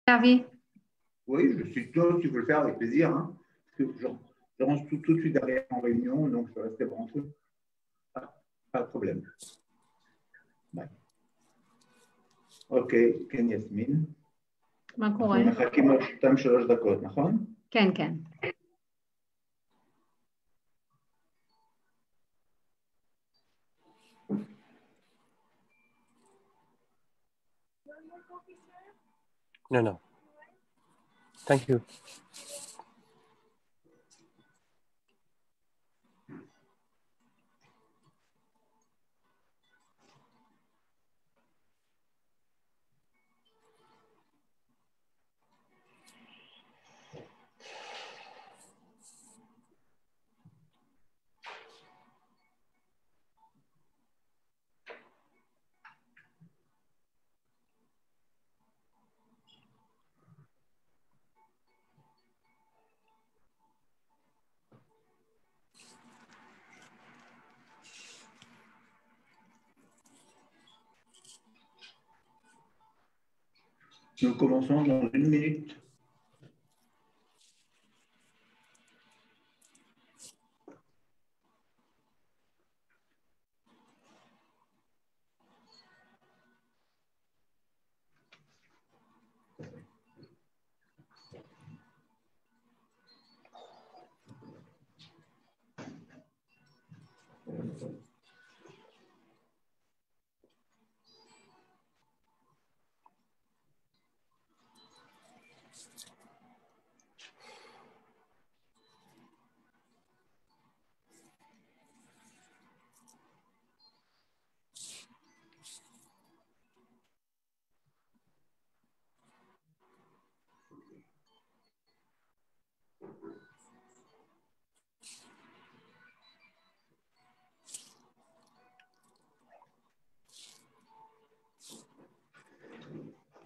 Hervé. Oui, je suis toi, tu veux le faire avec plaisir. Hein, parce que je range tout de suite derrière en réunion, donc je vais rester branché. Pas de problème. Bye. אוקיי, כן יסמין. מה קורה? אנחנו מחכים עוד 2-3 דקות, נכון? כן, כן. No, no. Thank you. Nous commençons dans 1 minute.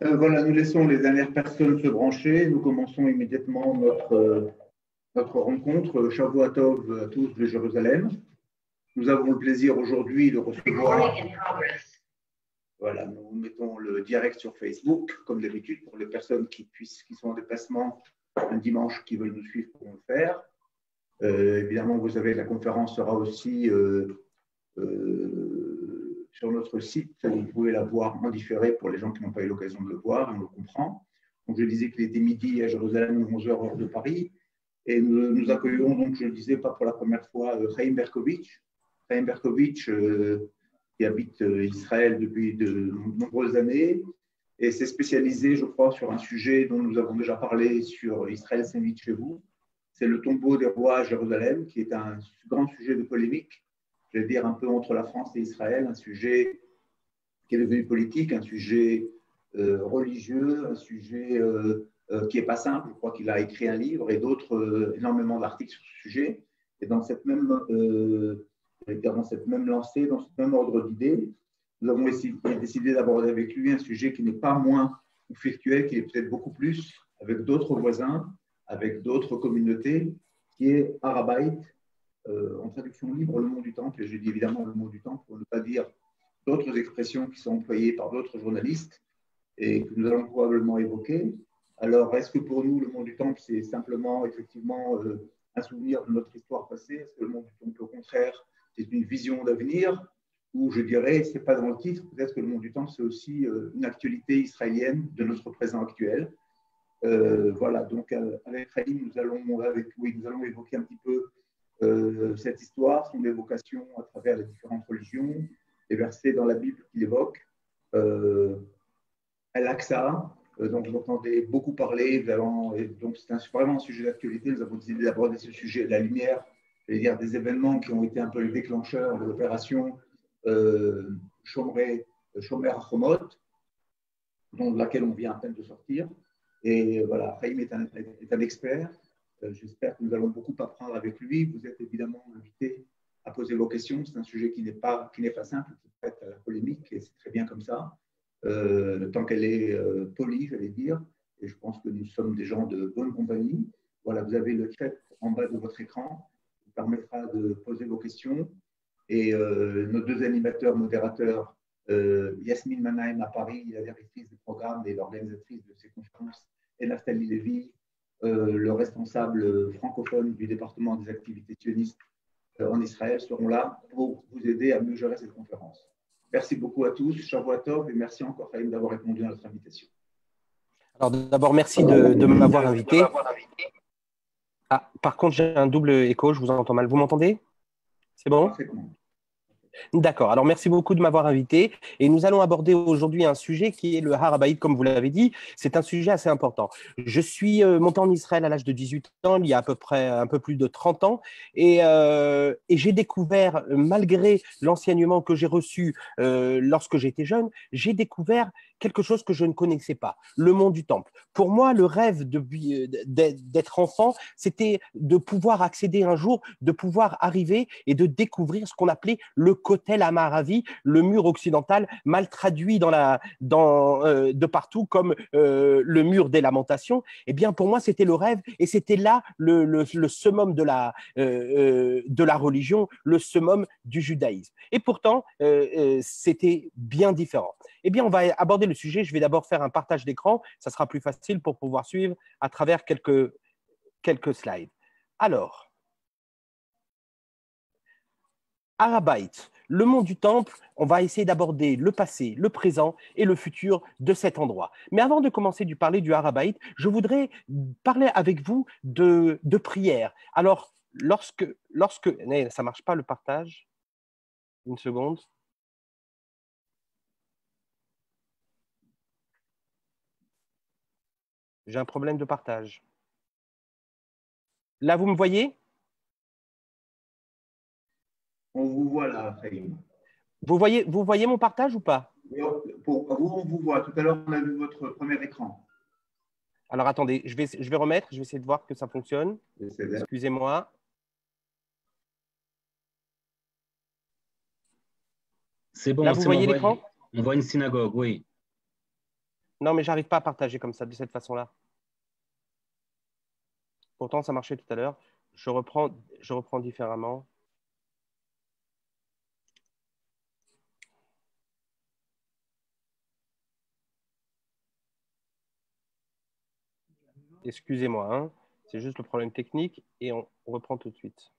Voilà, nous laissons les dernières personnes se brancher. Nous commençons immédiatement notre rencontre. Shavua Tov à tous de Jérusalem. Nous avons le plaisir aujourd'hui de recevoir. Voilà, nous mettons le direct sur Facebook, comme d'habitude, pour les personnes qui sont en déplacement un dimanche, qui veulent nous suivre pour le faire. Évidemment, vous savez, la conférence sera aussi sur notre site. Vous pouvez la voir en différé pour les gens qui n'ont pas eu l'occasion de le voir, on le comprend. Donc, je disais qu'il était midi à Jérusalem, 11h heure de Paris. Et nous accueillons, donc, je le disais, pas pour la première fois, Chaim Berkovitch. Chaim Berkovitch, qui habite Israël depuis de nombreuses années. Et s'est spécialisé, je crois, sur un sujet dont nous avons déjà parlé sur Israël Saint-Vite chez vous. C'est le tombeau des rois à Jérusalem, qui est un grand sujet de polémique, je vais dire un peu entre la France et Israël, un sujet qui est devenu politique, un sujet religieux, un sujet qui n'est pas simple. Je crois qu'il a écrit un livre et d'autres, énormément d'articles sur ce sujet. Et dans cette même lancée, dans ce même ordre d'idées, nous avons décidé d'aborder avec lui un sujet qui n'est pas moins conflictuel, qui est peut-être beaucoup plus, avec d'autres voisins, avec d'autres communautés, qui est Harabait, en traduction libre, le mot du temple. Et je dis évidemment le mot du temple pour ne pas dire d'autres expressions qui sont employées par d'autres journalistes et que nous allons probablement évoquer. Alors, est-ce que pour nous, le mot du temple, c'est simplement, effectivement, un souvenir de notre histoire passée? Est-ce que le mot du temple, au contraire, c'est une vision d'avenir? Ou je dirais, ce n'est pas dans le titre, peut-être que le mot du temple, c'est aussi une actualité israélienne de notre présent actuel. Voilà, donc avec Chaim, nous allons évoquer un petit peu cette histoire, son évocation à travers les différentes religions, les versets dans la Bible qu'il évoque. Al-Aqsa, donc vous entendez beaucoup parler, donc c'est vraiment un sujet d'actualité. Nous avons décidé d'aborder ce sujet, la lumière, c'est-à-dire des événements qui ont été un peu les déclencheurs de l'opération Shomer HaChomot, de laquelle on vient à peine de sortir. Et voilà, Chaim est un expert. J'espère que nous allons beaucoup apprendre avec lui. Vous êtes évidemment invité à poser vos questions. C'est un sujet qui n'est pas simple, qui prête à la polémique, et c'est très bien comme ça, tant qu'elle est polie, j'allais dire. Et je pense que nous sommes des gens de bonne compagnie. Voilà, vous avez le chat en bas de votre écran, qui vous permettra de poser vos questions. Et nos deux animateurs, modérateurs, Yasmine Manahem à Paris, la directrice du programme et l'organisatrice de ces conférences, Naftali Lévy, le responsable francophone du département des activités sionistes en Israël, seront là pour vous aider à mieux gérer cette conférence. Merci beaucoup à tous, Shavua Tov, et merci encore, Chaim, d'avoir répondu à notre invitation. Alors, d'abord, merci de m'avoir invité. Ah, par contre, j'ai un double écho, je vous entends mal. Vous m'entendez? C'est bon? Parfaitement. D'accord. Alors, merci beaucoup de m'avoir invité. Et nous allons aborder aujourd'hui un sujet qui est le Har HaBayit, comme vous l'avez dit. C'est un sujet assez important. Je suis monté en Israël à l'âge de 18 ans, il y a à peu près un peu plus de 30 ans. Et j'ai découvert, malgré l'enseignement que j'ai reçu lorsque j'étais jeune, j'ai découvert quelque chose que je ne connaissais pas, le monde du temple. Pour moi, le rêve d'être enfant, c'était de pouvoir accéder un jour, de pouvoir arriver et de découvrir ce qu'on appelait le Kotel Amaravi, le mur occidental, mal traduit de partout comme le mur des lamentations. Eh bien, pour moi, c'était le rêve et c'était là le summum de la religion, le summum du judaïsme. Et pourtant, c'était bien différent. Eh bien, on va aborder le sujet. Je vais d'abord faire un partage d'écran. Ça sera plus facile pour pouvoir suivre à travers quelques slides. Alors, Har HaBayit, le monde du temple, on va essayer d'aborder le passé, le présent et le futur de cet endroit. Mais avant de commencer à parler du Har HaBayit, je voudrais parler avec vous de prière. Alors, lorsque ça ne marche pas le partage, une seconde. J'ai un problème de partage. Là, vous me voyez? On vous voit là, Chaim. Vous voyez mon partage ou pas? Pour vous, on vous voit. Tout à l'heure, on a vu votre premier écran. Alors, attendez, je vais remettre. Je vais essayer de voir que ça fonctionne. Excusez-moi. C'est bon. Là, vous voyez l'écran? On voit une synagogue, oui. Non, mais j'arrive pas à partager comme ça, de cette façon-là. Pourtant, ça marchait tout à l'heure. Je reprends différemment. Excusez-moi, hein. C'est juste le problème technique et on reprend tout de suite.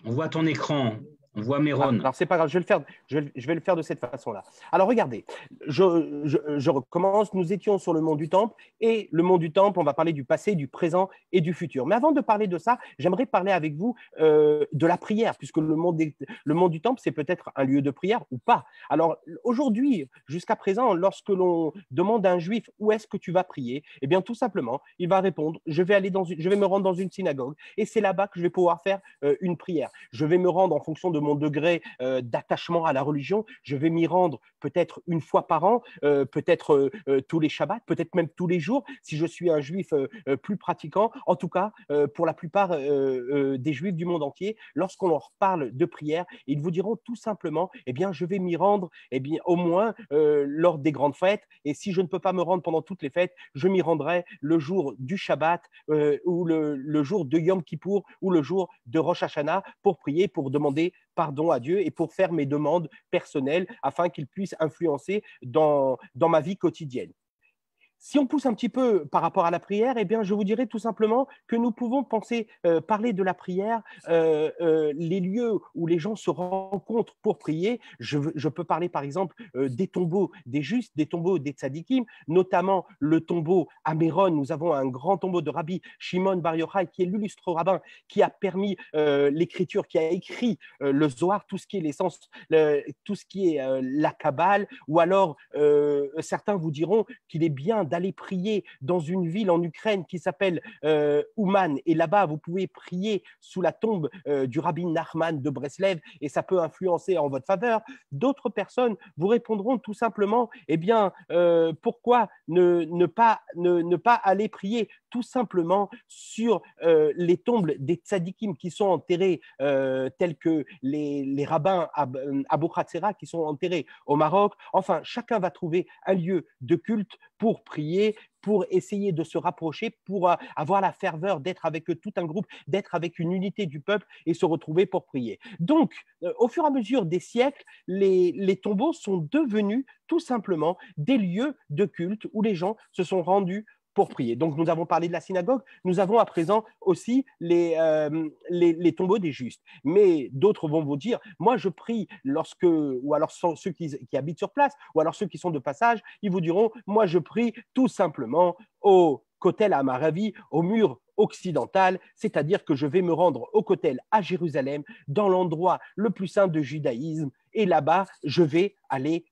On voit ton écran. On voit Méron. Alors, c'est pas grave, je vais le faire de cette façon-là. Alors, regardez, je recommence. Nous étions sur le monde du temple et le monde du temple, on va parler du passé, du présent et du futur. Mais avant de parler de ça, j'aimerais parler avec vous de la prière, puisque le monde du temple, c'est peut-être un lieu de prière ou pas. Alors, aujourd'hui, jusqu'à présent, lorsque l'on demande à un juif où est-ce que tu vas prier, eh bien, tout simplement, il va répondre, je vais me rendre dans une synagogue et c'est là-bas que je vais pouvoir faire une prière. Je vais me rendre en fonction de mon degré d'attachement à la religion, je vais m'y rendre peut-être une fois par an, peut-être tous les Shabbats, peut-être même tous les jours, si je suis un juif plus pratiquant. En tout cas, pour la plupart des juifs du monde entier, lorsqu'on leur parle de prière, ils vous diront tout simplement, eh bien, je vais m'y rendre au moins lors des grandes fêtes, et si je ne peux pas me rendre pendant toutes les fêtes, je m'y rendrai le jour du Shabbat ou le jour de Yom Kippour ou le jour de Rosh Hashanah pour prier, pour demander pardon à Dieu et pour faire mes demandes personnelles afin qu'il puisse influencer dans ma vie quotidienne. Si on pousse un petit peu par rapport à la prière, eh bien, je vous dirais tout simplement que nous pouvons parler de la prière, les lieux où les gens se rencontrent pour prier. Je peux parler par exemple des tombeaux des justes, des tombeaux des tzadikim, notamment le tombeau à Méron. Nous avons un grand tombeau de Rabbi Shimon Bar Yochai, qui est l'illustre rabbin qui a permis l'écriture, qui a écrit le Zohar, tout ce qui est l'essence, tout ce qui est la Kabbale, ou alors certains vous diront qu'il est bien d'aller prier dans une ville en Ukraine qui s'appelle Ouman, et là-bas vous pouvez prier sous la tombe du rabbin Nachman de Breslev et ça peut influencer en votre faveur. D'autres personnes vous répondront tout simplement, eh bien, pourquoi ne pas aller prier tout simplement sur les tombes des tzadikim qui sont enterrés, tels que les rabbins Abou Khatsera qui sont enterrés au Maroc. Enfin, chacun va trouver un lieu de culte pour prier, pour essayer de se rapprocher, pour avoir la ferveur d'être avec tout un groupe, d'être avec une unité du peuple et se retrouver pour prier. Donc, au fur et à mesure des siècles, les tombeaux sont devenus tout simplement des lieux de culte où les gens se sont rendus pour prier. Donc, nous avons parlé de la synagogue, nous avons à présent aussi les tombeaux des justes. Mais d'autres vont vous dire, moi je prie lorsque, ou alors ceux qui habitent sur place, ou alors ceux qui sont de passage, ils vous diront, moi je prie tout simplement au Kotel Amaravi, au mur occidental, c'est-à-dire que je vais me rendre au Kotel à Jérusalem, dans l'endroit le plus saint de judaïsme, et là-bas, je vais aller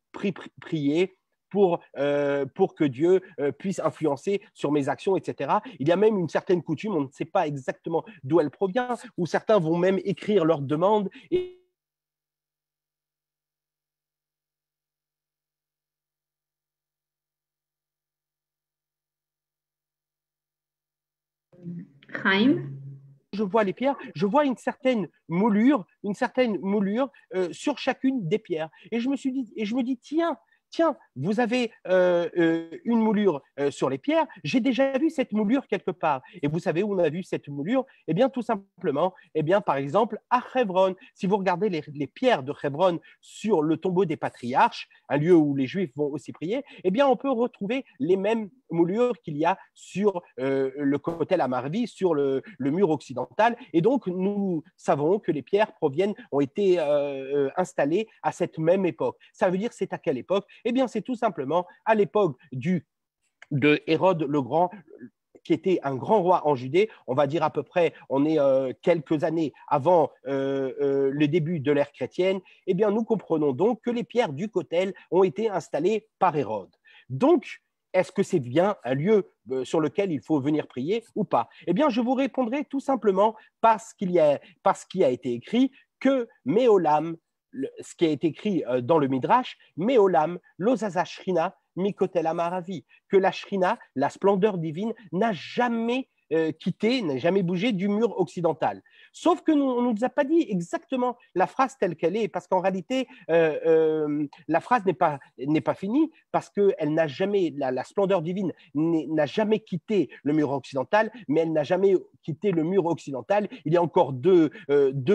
prier pour que Dieu puisse influencer sur mes actions, etc. Il y a même une certaine coutume, on ne sait pas exactement d'où elle provient, où certains vont même écrire leurs demandes et Chaim. je vois les pierres, je vois une certaine moulure sur chacune des pierres. Et je me dis, tiens, vous avez une moulure sur les pierres, j'ai déjà vu cette moulure quelque part. Et vous savez où on a vu cette moulure? Eh bien, tout simplement, par exemple, à Hebron. Si vous regardez les pierres de Hebron sur le tombeau des patriarches, un lieu où les Juifs vont aussi prier, eh bien, on peut retrouver les mêmes moulures qu'il y a sur le Kotel Amarvi, sur le mur occidental. Et donc, nous savons que les pierres ont été installées à cette même époque. Ça veut dire, c'est à quelle époque? Eh bien, c'est tout simplement à l'époque de Hérode le Grand, qui était un grand roi en Judée. On va dire à peu près, on est quelques années avant le début de l'ère chrétienne. Eh bien, nous comprenons donc que les pierres du Kotel ont été installées par Hérode. Donc, est-ce que c'est bien un lieu sur lequel il faut venir prier ou pas? Eh bien, je vous répondrai tout simplement parce qu'il a été écrit que Méolam, ce qui a été écrit dans le Midrash, Méolam, l'Ozaza Shrina, Mikotel Amaravi, que la Shrina, la splendeur divine, n'a jamais quitté, n'a jamais bougé du mur occidental. Sauf que on ne nous a pas dit exactement la phrase telle qu'elle est, parce qu'en réalité, la phrase n'est pas finie, parce que la splendeur divine n'a jamais quitté le mur occidental, mais elle n'a jamais quitté le mur occidental. Il y a encore deux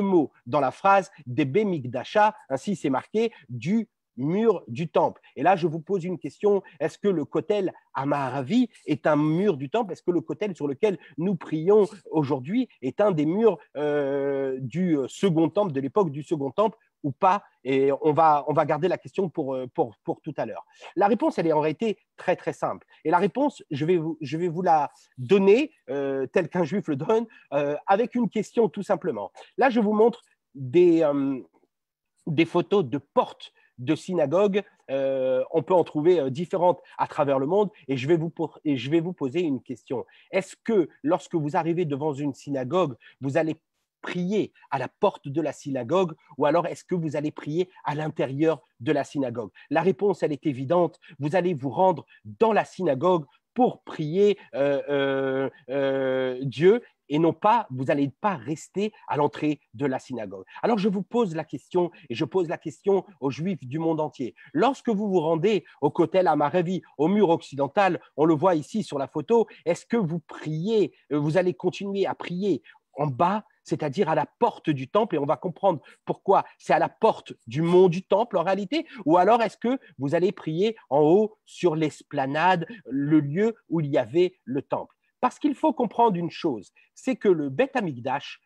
mots dans la phrase, des Bemikdasha, ainsi c'est marqué, du mur du temple. Et là, je vous pose une question. Est-ce que le Kotel Amaravi est un mur du temple? Est-ce que le Kotel sur lequel nous prions aujourd'hui est un des murs du second temple, de l'époque du second temple ou pas? Et on va garder la question pour tout à l'heure. La réponse, elle est en réalité très, très simple. Et la réponse, je vais vous la donner telle qu'un juif le donne, avec une question tout simplement. Là, je vous montre des photos de portes de synagogues. On peut en trouver différentes à travers le monde et je vais vous poser une question. Est-ce que lorsque vous arrivez devant une synagogue, vous allez prier à la porte de la synagogue ou alors est-ce que vous allez prier à l'intérieur de la synagogue? La réponse, elle est évidente. Vous allez vous rendre dans la synagogue pour prier Dieu et non pas, vous n'allez pas rester à l'entrée de la synagogue. Alors, je vous pose la question, et je pose la question aux Juifs du monde entier. Lorsque vous vous rendez au Kotel Amaravi, au mur occidental, on le voit ici sur la photo, est-ce que vous priez, vous allez continuer à prier en bas, c'est-à-dire à la porte du temple, et on va comprendre pourquoi c'est à la porte du mont du temple en réalité, ou alors est-ce que vous allez prier en haut sur l'esplanade, le lieu où il y avait le temple? Parce qu'il faut comprendre une chose, c'est que le Beth Amikdash,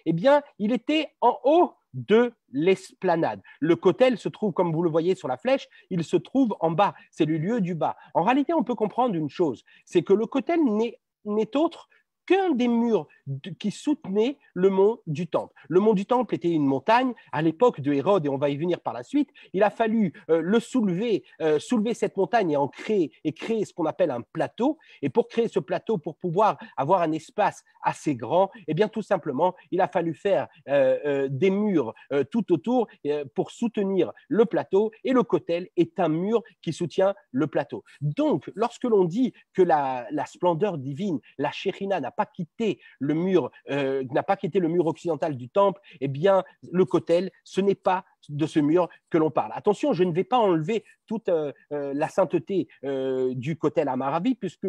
eh bien, il était en haut de l'esplanade. Le Kotel se trouve, comme vous le voyez sur la flèche, il se trouve en bas, c'est le lieu du bas. En réalité, on peut comprendre une chose, c'est que le Kotel n'est autre qu'un des murs qui soutenait le mont du Temple. Le mont du Temple était une montagne à l'époque de Hérode, et on va y venir par la suite. Il a fallu le soulever cette montagne et créer ce qu'on appelle un plateau. Et pour créer ce plateau, pour pouvoir avoir un espace assez grand, eh bien tout simplement, il a fallu faire des murs tout autour pour soutenir le plateau, et le kotel est un mur qui soutient le plateau. Donc, lorsque l'on dit que la splendeur divine, la Shekhinah n'a pas quitté le mur occidental du temple, eh bien le kotel, ce n'est pas de ce mur que l'on parle. Attention, je ne vais pas enlever toute la sainteté du kotel Amaravi, puisque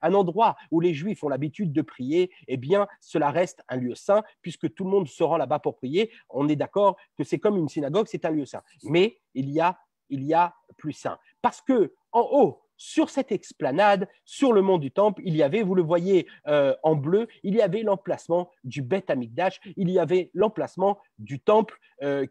un endroit où les Juifs ont l'habitude de prier, eh bien, cela reste un lieu saint, puisque tout le monde se rend là-bas pour prier. On est d'accord que c'est comme une synagogue, c'est un lieu saint. Mais il y a plus saint. Parce que en haut, sur cette esplanade, sur le mont du Temple, il y avait, vous le voyez en bleu, il y avait l'emplacement du Beth Amikdash, il y avait l'emplacement du Temple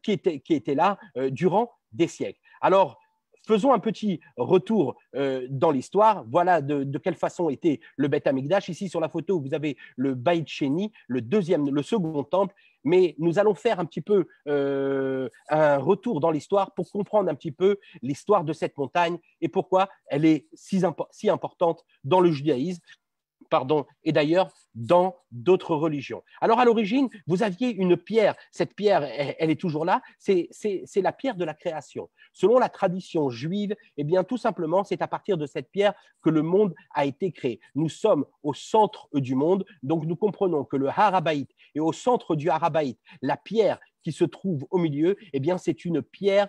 qui était là durant des siècles. Alors, faisons un petit retour dans l'histoire. Voilà de quelle façon était le Beth Amikdash. Ici, sur la photo, vous avez le Beit Sheni, le second temple. Mais nous allons faire un petit peu un retour dans l'histoire pour comprendre un petit peu l'histoire de cette montagne et pourquoi elle est si importante dans le judaïsme, et d'ailleurs dans d'autres religions. Alors à l'origine, vous aviez une pierre, cette pierre, elle est toujours là, c'est la pierre de la création. Selon la tradition juive, eh bien tout simplement, c'est à partir de cette pierre que le monde a été créé. Nous sommes au centre du monde, donc nous comprenons que le Har HaBayit est au centre du Har HaBayit, la pierre qui se trouve au milieu, eh bien c'est une pierre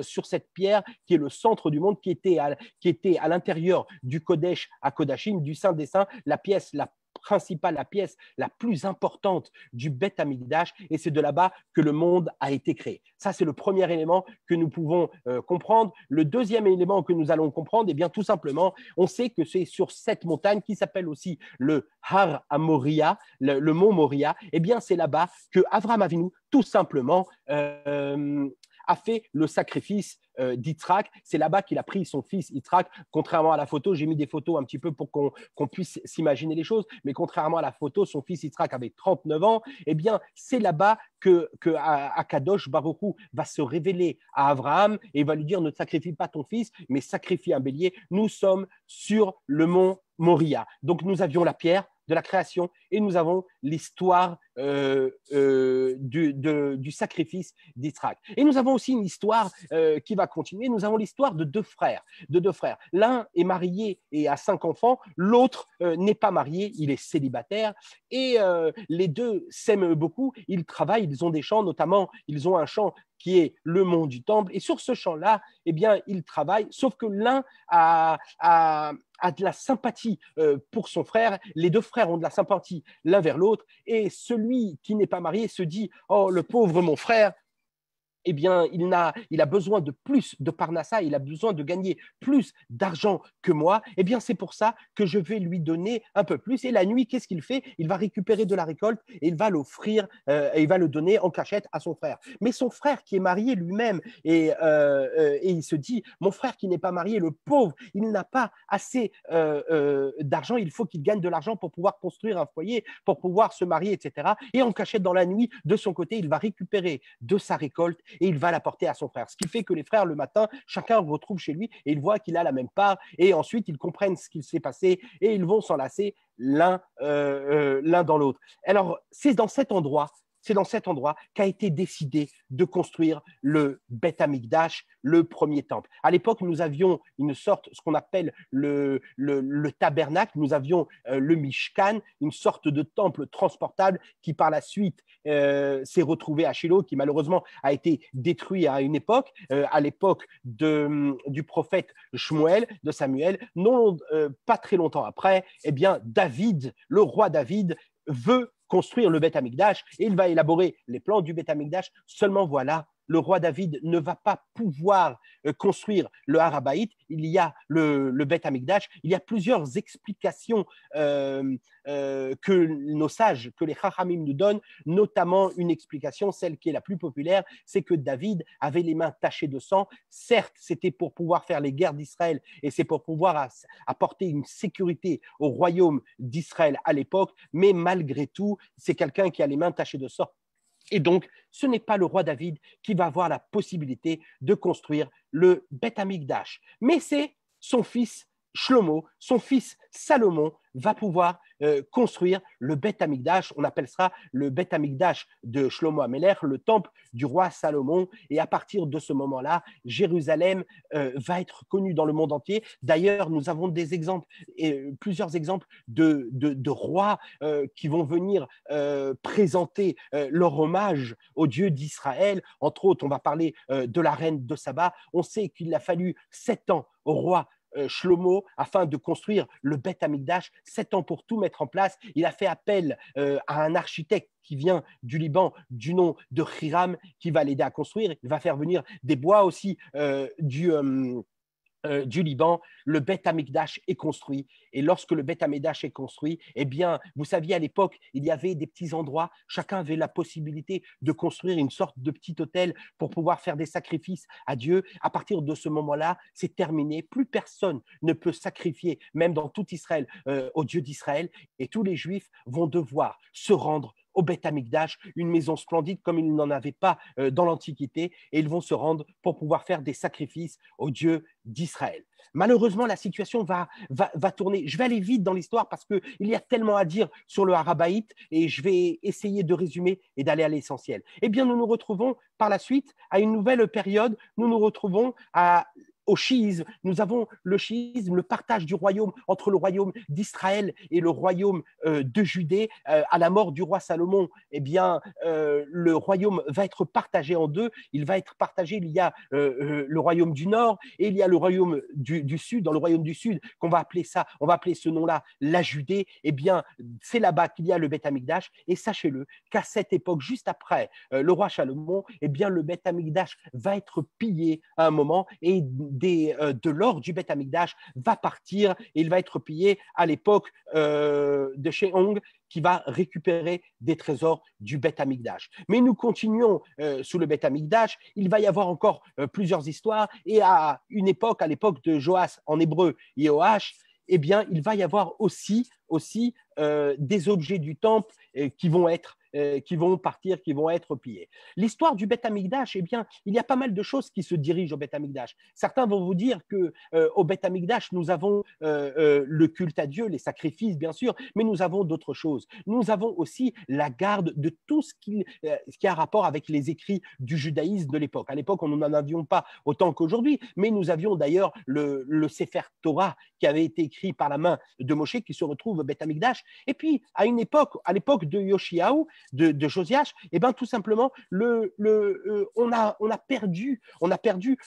sur cette pierre qui est le centre du monde, qui était à l'intérieur du Kodesh à Kodashim, du Saint des Saints, la pièce la principale, la pièce la plus importante du Beth Amikdash, et c'est de là-bas que le monde a été créé. Ça, c'est le premier élément que nous pouvons comprendre. Le deuxième élément que nous allons comprendre, eh bien tout simplement, on sait que c'est sur cette montagne qui s'appelle aussi le Har HaMoria, le mont Moria, eh bien c'est là-bas que Avraham Avinu, tout simplement, a fait le sacrifice d'Yitzhak. C'est là-bas qu'il a pris son fils Yitzhak. Contrairement à la photo, j'ai mis des photos un petit peu pour qu'on puisse s'imaginer les choses, mais contrairement à la photo, son fils Yitzhak avait 39 ans. Eh bien, c'est là-bas que Akadosh Baruch Hu va se révéler à Abraham et va lui dire: ne sacrifie pas ton fils, mais sacrifie un bélier. Nous sommes sur le mont Moria. Donc, nous avions la pierre de la création et nous avons l'histoire du sacrifice d'Yitzhak. Et nous avons aussi une histoire qui va continuer. Nous avons l'histoire de deux frères. L'un est marié et a 5 enfants, l'autre n'est pas marié, il est célibataire, et les deux s'aiment beaucoup, ils travaillent, ils ont des champs, notamment ils ont un champ qui est le mont du Temple, et sur ce champ-là, eh bien, ils travaillent, sauf que l'un a de la sympathie pour son frère, les deux frères ont de la sympathie l'un vers l'autre, et celui qui n'est pas marié se dit: oh, le pauvre mon frère, eh bien, il a besoin de plus de parnassa, il a besoin de gagner plus d'argent que moi. Eh bien, c'est pour ça que je vais lui donner un peu plus. Et la nuit, qu'est-ce qu'il fait? Il va récupérer de la récolte et il va l'offrir, et il va le donner en cachette à son frère. Mais son frère qui est marié lui-même, et il se dit: mon frère qui n'est pas marié, le pauvre, il n'a pas assez d'argent, il faut qu'il gagne de l'argent pour pouvoir construire un foyer, pour pouvoir se marier, etc. Et en cachette dans la nuit, de son côté, il va récupérer de sa récolte et il va l'apporter à son frère. Ce qui fait que les frères, le matin, chacun retrouve chez lui et il voit qu'il a la même part, et ensuite ils comprennent ce qu'il s'est passé et ils vont s'enlacer l'un dans l'autre. Alors, c'est dans cet endroit qu'a été décidé de construire le Beth Amikdash, le premier temple. À l'époque, nous avions une sorte, ce qu'on appelle le tabernacle, nous avions le Mishkan, une sorte de temple transportable qui par la suite s'est retrouvé à Shiloh, qui malheureusement a été détruit à une époque, à l'époque du prophète Shmuel, de Samuel. Non, pas très longtemps après, eh bien, David, le roi David, veut construire le Beth Amikdash et il va élaborer les plans du Beth Amikdash. Seulement voilà, le roi David ne va pas pouvoir construire le Har Habayit, il y a le Beth Amikdash, il y a plusieurs explications que nos sages, que les Chachamim nous donnent, notamment une explication, celle qui est la plus populaire, c'est que David avait les mains tachées de sang. Certes, c'était pour pouvoir faire les guerres d'Israël et c'est pour pouvoir apporter une sécurité au royaume d'Israël à l'époque, mais malgré tout, c'est quelqu'un qui a les mains tachées de sang. Et donc, ce n'est pas le roi David qui va avoir la possibilité de construire le Beth Amikdash, mais c'est son fils Shlomo, son fils Salomon va pouvoir construire le Beth Amikdash. On appelle ça le Beth Amikdash de Shlomo Ameler, le temple du roi Salomon. Et à partir de ce moment-là, Jérusalem va être connue dans le monde entier. D'ailleurs, nous avons des exemples, plusieurs exemples de rois qui vont venir présenter leur hommage au Dieu d'Israël. Entre autres, on va parler de la reine de Saba. On sait qu'il a fallu 7 ans au roi Shlomo afin de construire le Beth Amikdash, 7 ans pour tout mettre en place. Il a fait appel à un architecte qui vient du Liban, du nom de Hiram, qui va l'aider à construire. Il va faire venir des bois aussi du Liban. Le Beth Amikdash est construit. Et lorsque le Beth Amikdash est construit, eh bien, vous saviez, à l'époque, il y avait des petits endroits. Chacun avait la possibilité de construire une sorte de petit hôtel pour pouvoir faire des sacrifices à Dieu. À partir de ce moment-là, c'est terminé. Plus personne ne peut sacrifier, même dans tout Israël, au Dieu d'Israël. Et tous les Juifs vont devoir se rendre au Beth Amikdash, une maison splendide comme il n'en avait pas dans l'Antiquité, et ils vont se rendre pour pouvoir faire des sacrifices au Dieu d'Israël. Malheureusement, la situation va tourner. Je vais aller vite dans l'histoire parce qu'il y a tellement à dire sur le Har Habayit et je vais essayer de résumer et d'aller à l'essentiel. Eh bien, nous nous retrouvons par la suite à une nouvelle période. Nous nous retrouvons au chiisme. Nous avons le chiisme, le partage du royaume entre le royaume d'Israël et le royaume de Judée. À la mort du roi Salomon, eh bien, le royaume va être partagé en deux. Il va être partagé, il y a le royaume du Nord et il y a le royaume du Sud. Dans le royaume du Sud, on va appeler ce nom-là la Judée. Eh bien, c'est là-bas qu'il y a le Beth Amikdash. Et sachez-le qu'à cette époque, juste après le roi Salomon, eh bien, le Beth Amikdash va être pillé à un moment et de l'or du Beth Amikdash va partir et il va être pillé à l'époque de Sheong qui va récupérer des trésors du Beth Amikdash. Mais nous continuons sous le Beth Amikdash. Il va y avoir encore plusieurs histoires et à l'époque de Joas, en hébreu Yehoash, eh bien, il va y avoir aussi des objets du temple qui vont partir, qui vont être pillés. L'histoire du Beth Amikdash, eh bien, il y a pas mal de choses qui se dirigent au Beth Amikdash. Certains vont vous dire qu'au Beth Amikdash, nous avons le culte à Dieu, les sacrifices, bien sûr, mais nous avons d'autres choses. Nous avons aussi la garde de tout ce qui a rapport avec les écrits du judaïsme de l'époque. À l'époque, nous n'en avions pas autant qu'aujourd'hui, mais nous avions d'ailleurs le Sefer Torah qui avait été écrit par la main de Moshe, qui se retrouve au Beth Amikdash. Et puis, à l'époque de Yoshiaou, de Josias, eh bien, tout simplement, on a perdu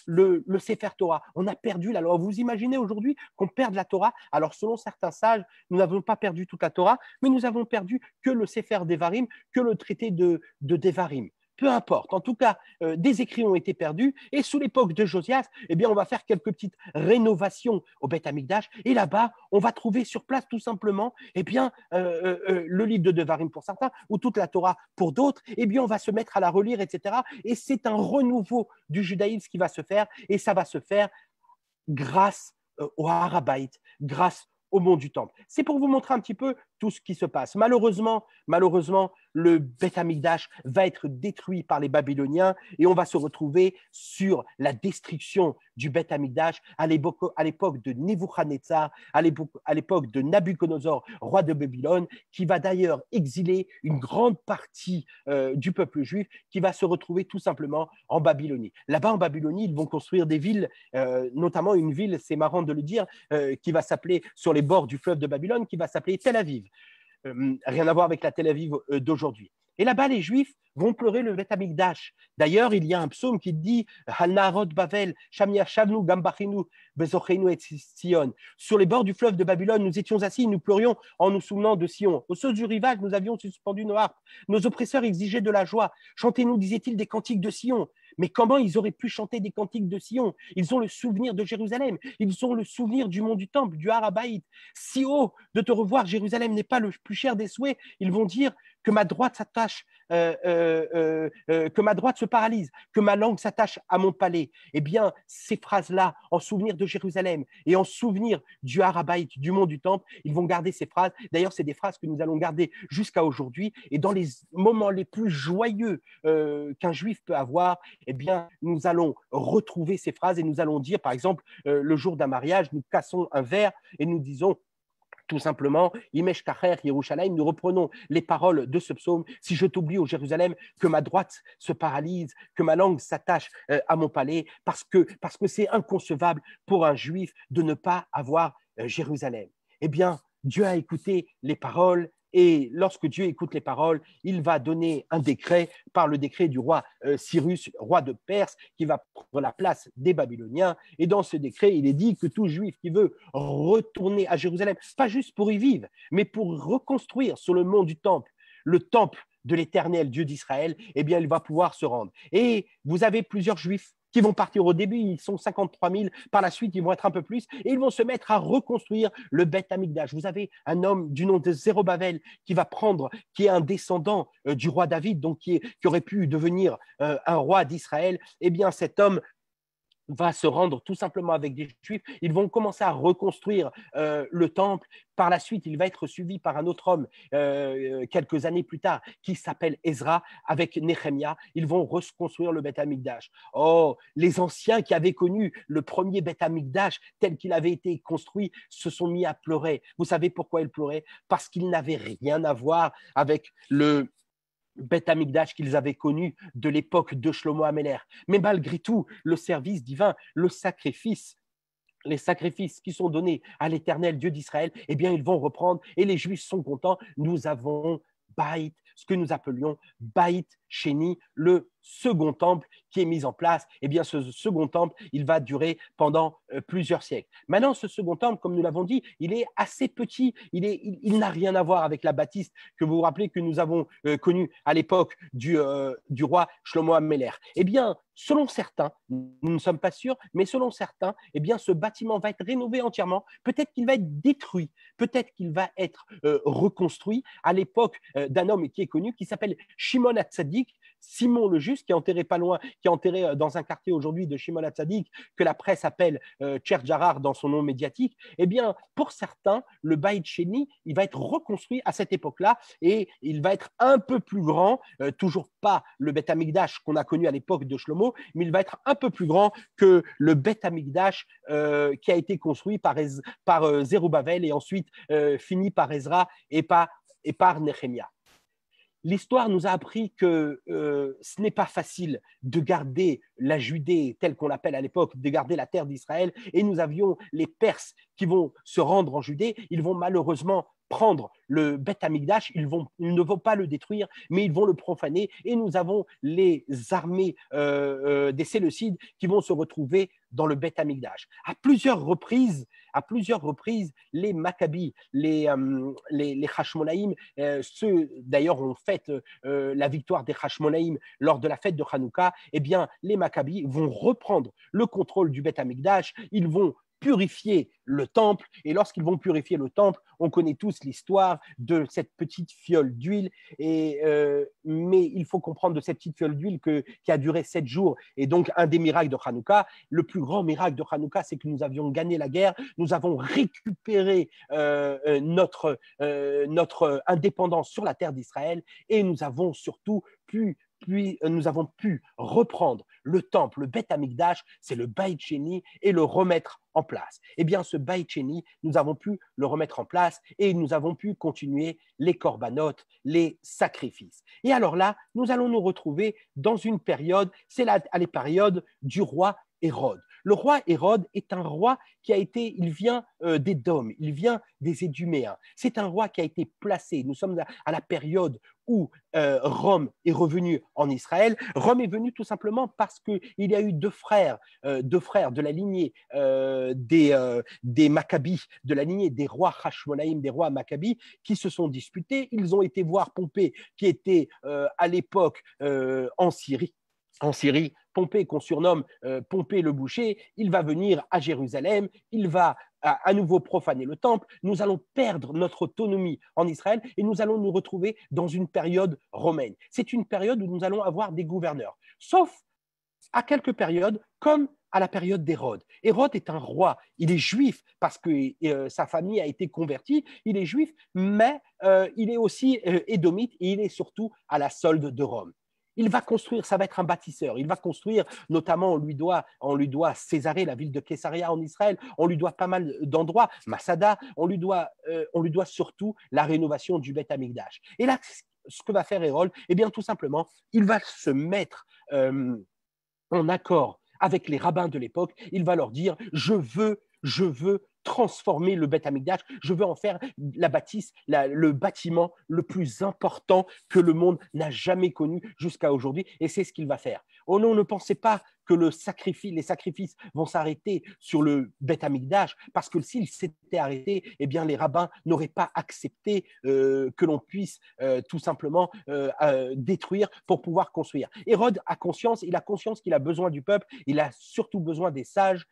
le Sefer Torah, on a perdu la loi. Vous imaginez aujourd'hui qu'on perde la Torah? Alors, selon certains sages, nous n'avons pas perdu toute la Torah, mais nous avons perdu que le Sefer Devarim, que le traité de Devarim. Peu importe. En tout cas, des écrits ont été perdus. Et sous l'époque de Josias, eh bien, on va faire quelques petites rénovations au Beth Amikdash. Et là-bas, on va trouver sur place tout simplement, eh bien, le livre de Devarim pour certains, ou toute la Torah pour d'autres. Eh bien, on va se mettre à la relire, etc. Et c'est un renouveau du judaïsme qui va se faire. Et ça va se faire grâce au Har Habayit, grâce au mont du Temple. C'est pour vous montrer un petit peu tout ce qui se passe. Malheureusement, le Beth Amikdash va être détruit par les Babyloniens et on va se retrouver sur la destruction du Beth Amikdash à l'époque de Nebuchadnezzar, à l'époque de Nabuchodonosor, roi de Babylone, qui va d'ailleurs exiler une grande partie du peuple juif qui va se retrouver tout simplement en Babylonie. Là-bas, en Babylonie, ils vont construire des villes, notamment une ville, c'est marrant de le dire, qui va s'appeler, sur les bords du fleuve de Babylone, qui va s'appeler Tel Aviv. Rien à voir avec la Tel Aviv d'aujourd'hui. Et là-bas, les Juifs vont pleurer le Beth Amikdash. D'ailleurs, il y a un psaume qui dit Hal Naharot Bavel, Shamia Shavnu Gambachinu, Bezochenu et Sion. Sur les bords du fleuve de Babylone, nous étions assis, nous pleurions en nous souvenant de Sion. Au saut du rivage, nous avions suspendu nos harpes. Nos oppresseurs exigeaient de la joie. Chantez-nous, disait-il, des cantiques de Sion. Mais comment ils auraient pu chanter des cantiques de Sion? Ils ont le souvenir de Jérusalem, ils ont le souvenir du mont du Temple, du Harabaït. Si haut de te revoir, Jérusalem n'est pas le plus cher des souhaits. Ils vont dire que ma droite s'attache, que ma droite se paralyse, que ma langue s'attache à mon palais. Eh bien, ces phrases-là, en souvenir de Jérusalem et en souvenir du Harabaït, du mont du Temple, ils vont garder ces phrases. D'ailleurs, c'est des phrases que nous allons garder jusqu'à aujourd'hui. Et dans les moments les plus joyeux qu'un juif peut avoir, eh bien, nous allons retrouver ces phrases et nous allons dire, par exemple, le jour d'un mariage, nous cassons un verre et nous disons tout simplement, Imesh Kacher Yerushalayim, nous reprenons les paroles de ce psaume. Si je t'oublie, ô Jérusalem, que ma droite se paralyse, que ma langue s'attache à mon palais, parce que c'est inconcevable pour un juif de ne pas avoir Jérusalem. Eh bien, Dieu a écouté les paroles. Et lorsque Dieu écoute les paroles, il va donner un décret par le décret du roi Cyrus, roi de Perse, qui va prendre la place des Babyloniens. Et dans ce décret, il est dit que tout juif qui veut retourner à Jérusalem, pas juste pour y vivre, mais pour reconstruire sur le mont du Temple, le temple de l'Éternel Dieu d'Israël, eh bien, il va pouvoir se rendre. Et vous avez plusieurs juifs qui vont partir au début, ils sont 53 000, par la suite ils vont être un peu plus, et ils vont se mettre à reconstruire le Beth Amikdash. Vous avez un homme du nom de Zérubbabel qui va prendre, qui est un descendant du roi David, donc qui aurait pu devenir un roi d'Israël. Eh bien cet homme va se rendre tout simplement avec des Juifs. Ils vont commencer à reconstruire le temple. Par la suite, il va être suivi par un autre homme quelques années plus tard qui s'appelle Ezra avec Néhémia. Ils vont reconstruire le Beth Amikdash. Oh, les anciens qui avaient connu le premier Beth Amikdash tel qu'il avait été construit se sont mis à pleurer. Vous savez pourquoi ils pleuraient? Parce qu'ils n'avaient rien à voir avec le Beth Amikdash qu'ils avaient connu de l'époque de Shlomo Améler. Mais malgré tout, le service divin, le sacrifice, les sacrifices qui sont donnés à l'Éternel Dieu d'Israël, eh bien, ils vont reprendre et les Juifs sont contents. Nous avons Baït, ce que nous appelions Baït Sheni, le second temple qui est mis en place. Eh bien, ce second temple, il va durer pendant plusieurs siècles. Maintenant, ce second temple, comme nous l'avons dit, il est assez petit. Il n'a rien à voir avec la bâtisse que vous vous rappelez que nous avons connue à l'époque du roi Shlomo Améler. Eh bien, selon certains, nous ne sommes pas sûrs, mais selon certains, eh bien, ce bâtiment va être rénové entièrement. Peut-être qu'il va être détruit, peut-être qu'il va être reconstruit à l'époque d'un homme qui est connu, qui s'appelle Shimon HaTzadik, Simon le Juste, qui est enterré pas loin, qui est enterré dans un quartier aujourd'hui de Shimon HaTzadik, que la presse appelle Cher Jarar dans son nom médiatique. Eh bien, pour certains, le Baït Sheni, il va être reconstruit à cette époque-là et il va être un peu plus grand, toujours pas le Beth Amikdash qu'on a connu à l'époque de Shlomo, mais il va être un peu plus grand que le Beth Amikdash qui a été construit par Zérubbabel et ensuite fini par Ezra et par Néhémia. L'histoire nous a appris que ce n'est pas facile de garder la Judée telle qu'on l'appelle à l'époque, de garder la terre d'Israël. Et nous avions les Perses qui vont se rendre en Judée. Ils vont malheureusement prendre le Beth Amikdash, ils ne vont pas le détruire, mais ils vont le profaner. Et nous avons les armées des Séleucides qui vont se retrouver dans le Beth Amikdash. À plusieurs reprises, les Maccabis, les Hashmonaïm, ceux d'ailleurs ont fait la victoire des Hashmonaïm lors de la fête de Hanouka, eh bien les Maccabis vont reprendre le contrôle du Beth Amikdash, ils vont purifier le temple, et lorsqu'ils vont purifier le temple, on connaît tous l'histoire de cette petite fiole d'huile, mais il faut comprendre de cette petite fiole d'huile qui a duré 7 jours, et donc un des miracles de Hanouka, le plus grand miracle de Hanouka, c'est que nous avions gagné la guerre, nous avons récupéré notre indépendance sur la terre d'Israël, et nous avons surtout nous avons pu reprendre le temple, le Beth Amikdash, c'est le Baït Sheni, et le remettre en place. Eh bien, ce Baït Sheni, nous avons pu le remettre en place et nous avons pu continuer les corbanotes, les sacrifices. Et alors là, nous allons nous retrouver dans une période, c'est la période du roi Hérode. Le roi Hérode est un roi il vient d'Édom, il vient des Éduméens. C'est un roi qui a été placé, nous sommes à la période où Rome est revenue en Israël. Rome est venue tout simplement parce qu'il y a eu deux frères de la lignée des Maccabis, de la lignée des rois Hashmonaïm, des rois Maccabis, qui se sont disputés. Ils ont été voir Pompée, qui était à l'époque en Syrie, Pompée, qu'on surnomme Pompée le boucher, il va venir à Jérusalem, il va à nouveau profaner le temple, nous allons perdre notre autonomie en Israël et nous allons nous retrouver dans une période romaine. C'est une période où nous allons avoir des gouverneurs, sauf à quelques périodes, comme à la période d'Hérode. Hérode est un roi, il est juif parce que sa famille a été convertie, il est juif, mais il est aussi édomite et il est surtout à la solde de Rome. Il va construire, ça va être un bâtisseur. Il va construire, notamment, on lui doit Césarée, la ville de Caesarea en Israël. On lui doit pas mal d'endroits, Masada. On lui doit surtout la rénovation du Beth Amikdash. Et là, ce que va faire Hérode, eh bien, tout simplement, il va se mettre en accord avec les rabbins de l'époque. Il va leur dire, je veux transformer le Beth Amikdash, je veux en faire la bâtisse, le bâtiment le plus important que le monde n'a jamais connu jusqu'à aujourd'hui, et c'est ce qu'il va faire. Oh non, ne pensez pas que les sacrifices vont s'arrêter sur le Beth Amikdash, parce que s'ils s'étaient arrêtés, eh bien les rabbins n'auraient pas accepté que l'on puisse tout simplement détruire pour pouvoir construire. Hérode a conscience, il a conscience qu'il a besoin du peuple, il a surtout besoin des sages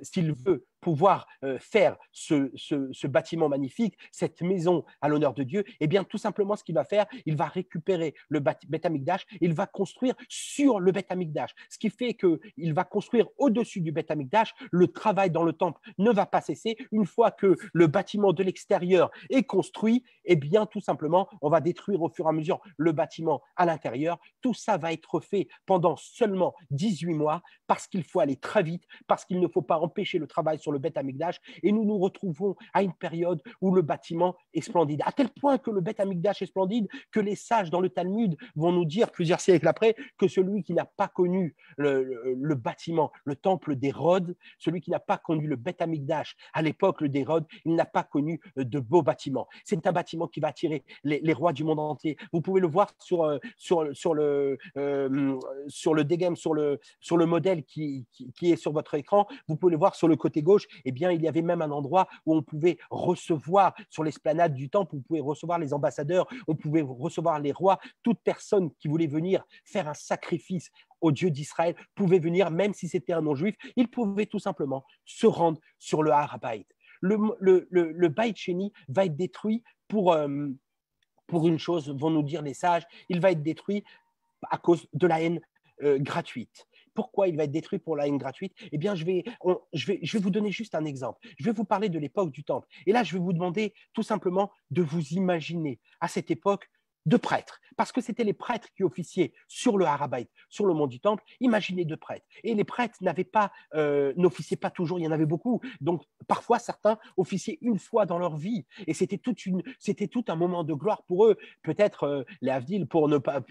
s'il veut pouvoir faire ce bâtiment magnifique, cette maison à l'honneur de Dieu. Eh bien, tout simplement, ce qu'il va faire, il va récupérer le Beth Amikdash, il va construire sur le Beth Amikdash, ce qui fait qu'il va construire au-dessus du Beth Amikdash, le travail dans le temple ne va pas cesser. Une fois que le bâtiment de l'extérieur est construit, eh bien, tout simplement, on va détruire au fur et à mesure le bâtiment à l'intérieur. Tout ça va être fait pendant seulement 18 mois, parce qu'il faut aller très vite, parce qu'il ne faut pas empêcher le travail sur le Beth Amikdash, et nous nous retrouvons à une période où le bâtiment est splendide, à tel point que le Beth Amikdash est splendide que les sages dans le Talmud vont nous dire plusieurs siècles après que celui qui n'a pas connu le bâtiment, le temple d'Hérode, celui qui n'a pas connu le Beth Amikdash à l'époque d'Hérode, il n'a pas connu de beaux bâtiments. C'est un bâtiment qui va attirer les rois du monde entier. Vous pouvez le voir sur le dégame, sur le modèle qui est sur votre écran. Vous pouvez le voir sur le côté gauche. Eh bien, il y avait même un endroit où on pouvait recevoir, sur l'esplanade du temple, on pouvait recevoir les ambassadeurs, on pouvait recevoir les rois, toute personne qui voulait venir faire un sacrifice au Dieu d'Israël pouvait venir, même si c'était un non-juif, il pouvait tout simplement se rendre sur le Har HaBayit. Le Beit Sheni va être détruit pour une chose, vont nous dire les sages, il va être détruit à cause de la haine gratuite. Pourquoi il va être détruit pour la haine gratuite? Eh bien, je vais vous donner juste un exemple. Je vais vous parler de l'époque du temple. Et là, je vais vous demander tout simplement de vous imaginer à cette époque de prêtres, parce que c'était les prêtres qui officiaient sur le Har HaBayit, sur le mont du Temple. Imaginez deux prêtres. Et les prêtres n'officiaient pas toujours, il y en avait beaucoup. Donc, parfois, certains officiaient une fois dans leur vie. Et c'était tout un moment de gloire pour eux. Peut-être, les Havdil, pour ne pas,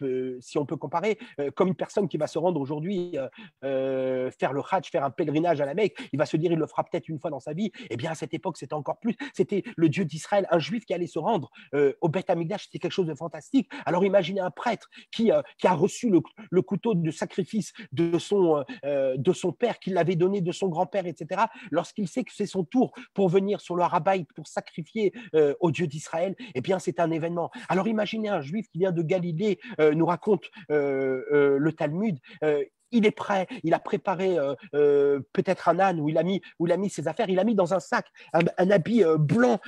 si on peut comparer, comme une personne qui va se rendre aujourd'hui faire le Hajj, faire un pèlerinage à la Mecque, il va se dire, il le fera peut-être une fois dans sa vie. Eh bien, à cette époque, c'était encore plus. C'était le Dieu d'Israël, un juif qui allait se rendre au Beth Amikdash. C'était quelque chose de fantastique. Alors imaginez un prêtre qui a reçu le couteau de sacrifice de son père, qui l'avait donné de son grand-père, etc. Lorsqu'il sait que c'est son tour pour venir sur le Har HaBayit pour sacrifier au Dieu d'Israël, eh bien c'est un événement. Alors imaginez un juif qui vient de Galilée, nous raconte le Talmud, il est prêt, il a préparé peut-être un âne où il a mis ses affaires, il a mis dans un sac un habit blanc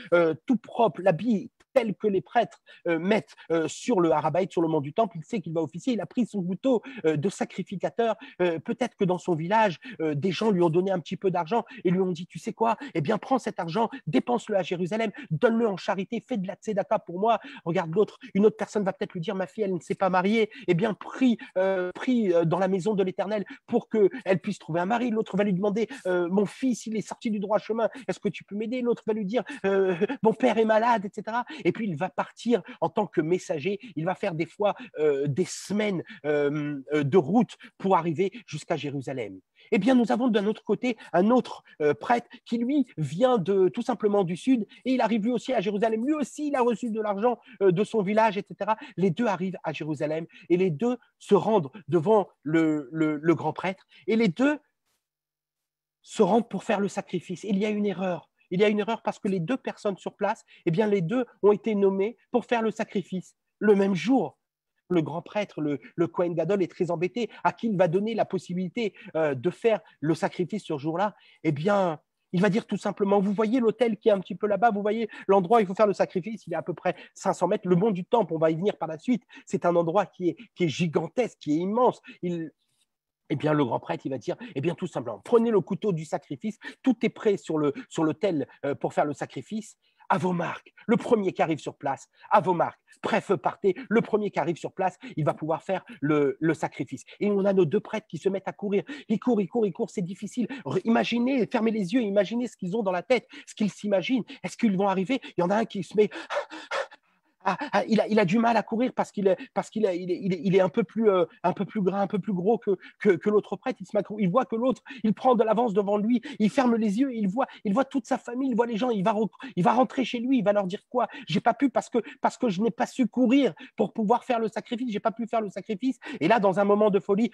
tout propre, l'habit tel que les prêtres mettent sur le Har HaBayit, sur le mont du Temple. Il sait qu'il va officier, il a pris son couteau de sacrificateur. Peut-être que dans son village, des gens lui ont donné un petit peu d'argent et lui ont dit, tu sais quoi, eh bien prends cet argent, dépense-le à Jérusalem, donne-le en charité, fais de la tzedaka pour moi. Regarde une autre personne va peut-être lui dire, ma fille, elle ne s'est pas mariée, eh bien prie dans la maison de l'Éternel pour qu'elle puisse trouver un mari. L'autre va lui demander, mon fils, il est sorti du droit chemin, est-ce que tu peux m'aider? L'autre va lui dire, mon père est malade, etc. Et puis il va partir en tant que messager, il va faire des fois des semaines de route pour arriver jusqu'à Jérusalem. Eh bien, nous avons d'un autre côté un autre prêtre qui, lui, vient tout simplement du sud et il arrive lui aussi à Jérusalem. Lui aussi, il a reçu de l'argent de son village, etc. Les deux arrivent à Jérusalem et les deux se rendent devant le grand prêtre et les deux se rendent pour faire le sacrifice. Il y a une erreur. Il y a une erreur parce que les deux personnes sur place, eh bien, les deux ont été nommées pour faire le sacrifice le même jour. le grand prêtre, le Kohen Gadol, est très embêté, à qui il va donner la possibilité de faire le sacrifice ce jour-là, eh bien, il va dire tout simplement, vous voyez l'autel qui est un petit peu là-bas, vous voyez l'endroit où il faut faire le sacrifice, il est à peu près 500 mètres. Le mont du Temple, on va y venir par la suite, c'est un endroit qui est gigantesque, qui est immense. Eh bien, le grand prêtre, il va dire, eh bien, tout simplement, prenez le couteau du sacrifice, tout est prêt sur l'autel pour faire le sacrifice, à vos marques. Le premier qui arrive sur place, à vos marques. Bref, partez. Le premier qui arrive sur place, il va pouvoir faire le sacrifice. Et on a nos deux prêtres qui se mettent à courir. Ils courent, c'est difficile. Imaginez, fermez les yeux, imaginez ce qu'ils ont dans la tête, ce qu'ils s'imaginent. Est-ce qu'ils vont arriver? Il y en a un qui se met il a du mal à courir parce qu'il est un peu plus gras, un peu plus gros que l'autre prêtre. Il voit que l'autre, il prend de l'avance devant lui, il ferme les yeux, il voit toute sa famille, il voit les gens, il va rentrer chez lui, il va leur dire quoi? J'ai pas pu parce que je n'ai pas su courir pour pouvoir faire le sacrifice, j'ai pas pu faire le sacrifice. Et là, dans un moment de folie,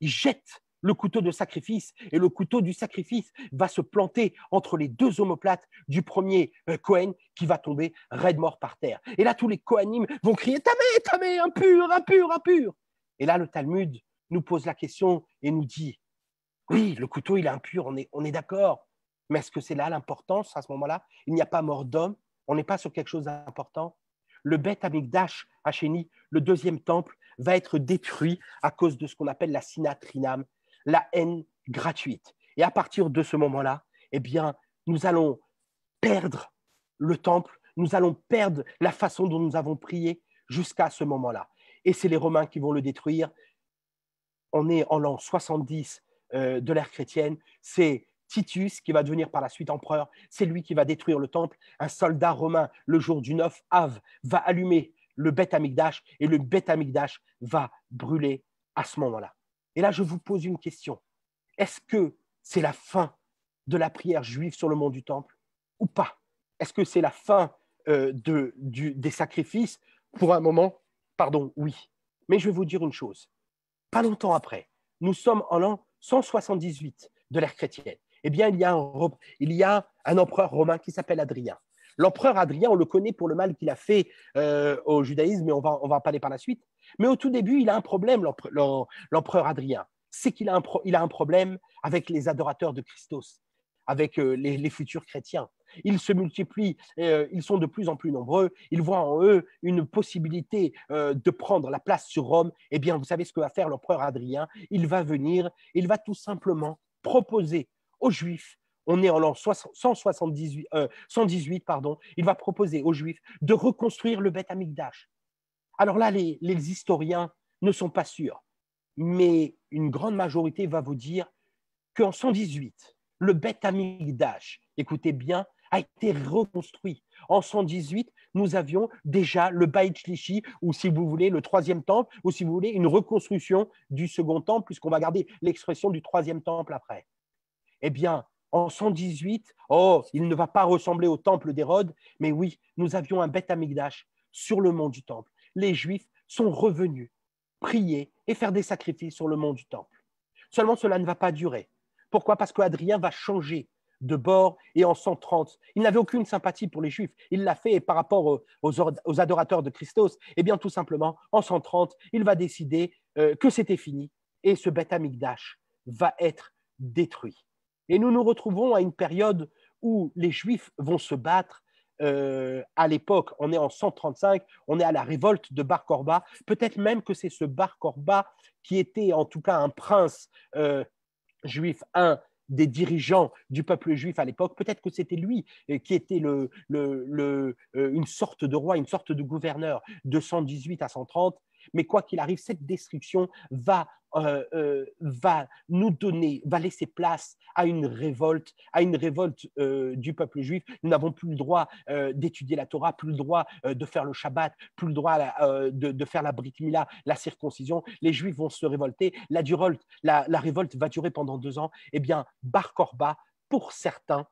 il jette le couteau de sacrifice, et le couteau du sacrifice va se planter entre les deux omoplates du premier Kohen qui va tomber raide mort par terre. Et là, tous les Kohanim vont crier « Tamé, Tamé, impur, impur, impur !» Et là, le Talmud nous pose la question et nous dit « Oui, le couteau, il est impur, on est d'accord, mais est-ce que c'est là l'importance à ce moment-là? Il n'y a pas mort d'homme, on n'est pas sur quelque chose d'important. Le Beth Amikdash, Hachéni, le deuxième temple, va être détruit à cause de ce qu'on appelle la Sinat Rinam, la haine gratuite. Et à partir de ce moment-là, eh bien, nous allons perdre le temple, nous allons perdre la façon dont nous avons prié jusqu'à ce moment-là. Et c'est les Romains qui vont le détruire. On est en l'an 70 de l'ère chrétienne. C'est Titus qui va devenir par la suite empereur. C'est lui qui va détruire le temple. Un soldat romain, le jour du 9 Av, va allumer le Beth Amikdash et le Beth Amikdash va brûler à ce moment-là. Et là, je vous pose une question. Est-ce que c'est la fin de la prière juive sur le mont du Temple ou pas? Est-ce que c'est la fin des sacrifices? Pour un moment, pardon, oui. Mais je vais vous dire une chose. Pas longtemps après, nous sommes en l'an 178 de l'ère chrétienne. Eh bien, il y a un empereur romain qui s'appelle Adrien. L'empereur Adrien, on le connaît pour le mal qu'il a fait au judaïsme, mais on va en parler par la suite. Mais au tout début, il a un problème, l'empereur Adrien. C'est qu'il a un problème avec les adorateurs de Christos, avec les futurs chrétiens. Ils se multiplient, ils sont de plus en plus nombreux, ils voient en eux une possibilité de prendre la place sur Rome. Eh bien, vous savez ce que va faire l'empereur Adrien? Il va venir, il va tout simplement proposer aux Juifs, on est en l'an 118, il va proposer aux Juifs de reconstruire le Beth Amikdash. Alors là, les historiens ne sont pas sûrs, mais une grande majorité va vous dire qu'en 118, le Beth Amikdash, écoutez bien, a été reconstruit. En 118, nous avions déjà le Beit Shlishi, ou si vous voulez, le troisième temple, ou si vous voulez, une reconstruction du second temple, puisqu'on va garder l'expression du troisième temple après. Eh bien, en 118, il ne va pas ressembler au temple d'Hérode, mais oui, nous avions un Beth Amikdash sur le mont du temple. Les Juifs sont revenus prier et faire des sacrifices sur le mont du temple. Seulement, cela ne va pas durer. Pourquoi? Parce qu'Adrien va changer de bord et en 130, il n'avait aucune sympathie pour les Juifs. Il l'a fait par rapport aux adorateurs de Christos. Eh bien, tout simplement, en 130, il va décider que c'était fini et ce Beth Amikdash va être détruit. Et nous nous retrouvons à une période où les Juifs vont se battre. À l'époque, on est en 135, on est à la révolte de Bar Korba. Peut-être même que c'est ce Bar Korba qui était en tout cas un prince juif, un des dirigeants du peuple juif à l'époque. Peut-être que c'était lui qui était une sorte de roi, une sorte de gouverneur de 118 à 130. Mais quoi qu'il arrive, cette destruction va nous donner, va laisser place à une révolte du peuple juif. Nous n'avons plus le droit d'étudier la Torah, plus le droit de faire le Shabbat, plus le droit de faire la Brit Mila, la circoncision. Les Juifs vont se révolter. La révolte va durer pendant 2 ans. Eh bien, Bar Korba, pour certains,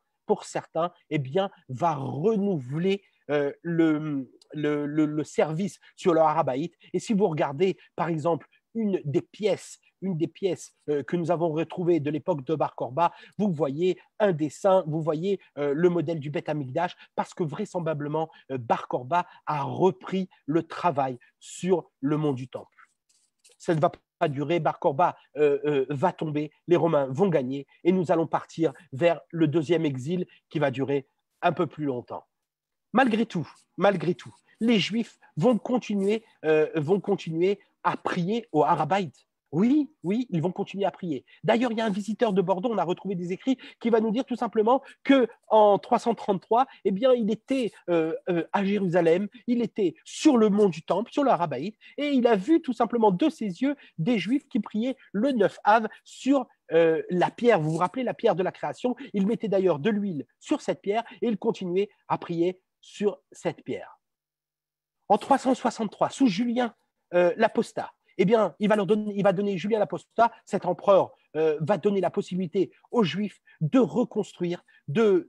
eh bien, va renouveler le service sur le Harabaït. Et si vous regardez, par exemple, une des pièces une des pièces que nous avons retrouvées de l'époque de Bar Korba, vous voyez un dessin, vous voyez le modèle du Beth Amikdash, parce que vraisemblablement, Bar Korba a repris le travail sur le mont du Temple. Ça ne va pas durer, Bar Korba va tomber, les Romains vont gagner et nous allons partir vers le deuxième exil qui va durer un peu plus longtemps. Malgré tout, les Juifs vont continuer à prier au Har HaBayit. Oui, ils vont continuer à prier. D'ailleurs, il y a un visiteur de Bordeaux, on a retrouvé des écrits, qui va nous dire tout simplement qu'en 333, eh bien, il était à Jérusalem, il était sur le mont du Temple, sur le Har HaBayit, et il a vu tout simplement de ses yeux des Juifs qui priaient le 9 Av sur la pierre. Vous vous rappelez la pierre de la création? Il mettait d'ailleurs de l'huile sur cette pierre et il continuait à prier sur cette pierre. En 363, sous Julien l'Apostat, eh bien, il va donner Julien l'Apostat, cet empereur va donner la possibilité aux Juifs de reconstruire le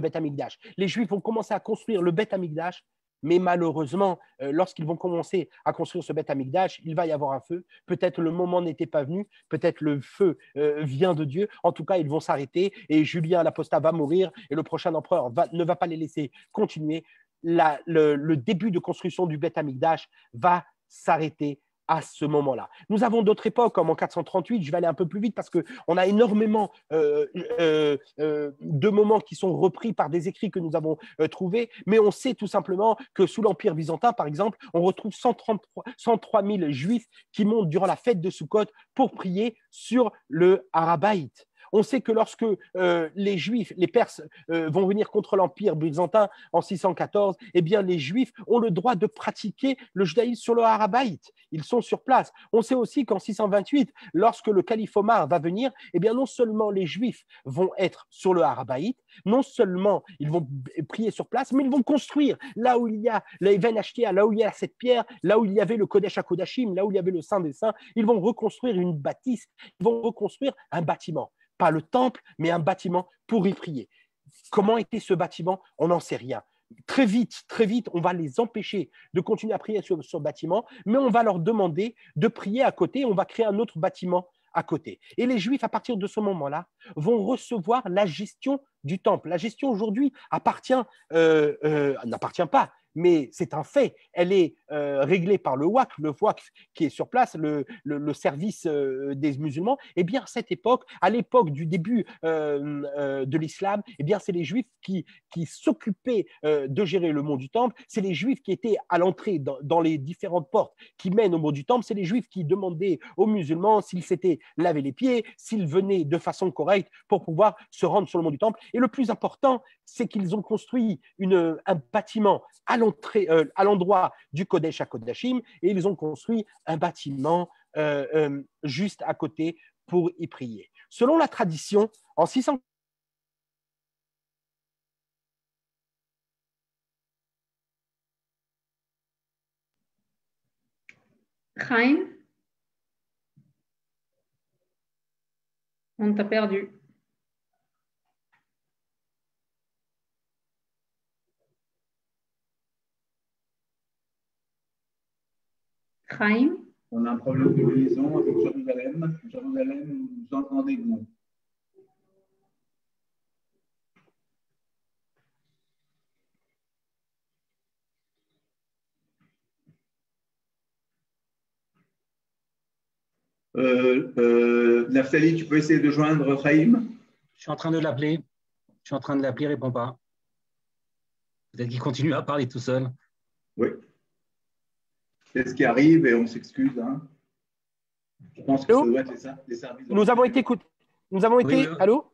Beth Amikdash. Les Juifs vont commencer à construire le Beth Amikdash, mais malheureusement, lorsqu'ils vont commencer à construire ce Beth Amikdash, il va y avoir un feu. Peut-être le moment n'était pas venu, peut-être le feu vient de Dieu. En tout cas, ils vont s'arrêter et Julien l'Apostat va mourir et le prochain empereur ne va pas les laisser continuer. Le début de construction du Beth Amikdash va s'arrêter à ce moment-là. Nous avons d'autres époques, comme en 438, je vais aller un peu plus vite parce qu'on a énormément de moments qui sont repris par des écrits que nous avons trouvés, mais on sait tout simplement que sous l'Empire byzantin, par exemple, on retrouve 103 000 Juifs qui montent durant la fête de Sukkot pour prier sur le Har HaBayit. On sait que lorsque les Juifs, les Perses vont venir contre l'Empire byzantin en 614, eh bien les Juifs ont le droit de pratiquer le judaïsme sur le Har HaBayit. Ils sont sur place. On sait aussi qu'en 628, lorsque le calife Omar va venir, eh bien non seulement les Juifs vont être sur le Har HaBayit, non seulement ils vont prier sur place, mais ils vont construire là où il y a l'Even Ashtia, là où il y a cette pierre, là où il y avait le Kodesh HaKodashim, là où il y avait le Saint des Saints. Ils vont reconstruire une bâtisse, ils vont reconstruire un bâtiment. Pas le temple, mais un bâtiment pour y prier. Comment était ce bâtiment? On n'en sait rien. Très vite, on va les empêcher de continuer à prier sur ce bâtiment, mais on va leur demander de prier à côté, on va créer un autre bâtiment à côté. Et les Juifs, à partir de ce moment-là, vont recevoir la gestion du temple. La gestion aujourd'hui n'appartient pas, mais c'est un fait. Elle est réglée par le Waqf qui est sur place, le service des musulmans. Eh bien, à cette époque, à l'époque du début de l'islam, eh bien, c'est les Juifs qui s'occupaient de gérer le mont du Temple. C'est les Juifs qui étaient à l'entrée dans les différentes portes qui mènent au mont du Temple. C'est les Juifs qui demandaient aux musulmans s'ils s'étaient lavé les pieds, s'ils venaient de façon correcte pour pouvoir se rendre sur le mont du Temple. Et le plus important, c'est qu'ils ont construit un bâtiment à l'endroit du Kodesh HaKodashim et ils ont construit un bâtiment juste à côté pour y prier. Selon la tradition, en 600 Chaim, on t'a perdu. Chaim. On a un problème de liaison avec Jérusalem. Jérusalem, vous entendez-vous? Naftali, tu peux essayer de joindre Chaim? Je suis en train de l'appeler. Il répond pas. Peut-être qu'il continue à parler tout seul. Oui. C'est ce qui arrive et on s'excuse. Hein. Je pense que ça doit être les services. Nous avons été coupés. Oui. Allô?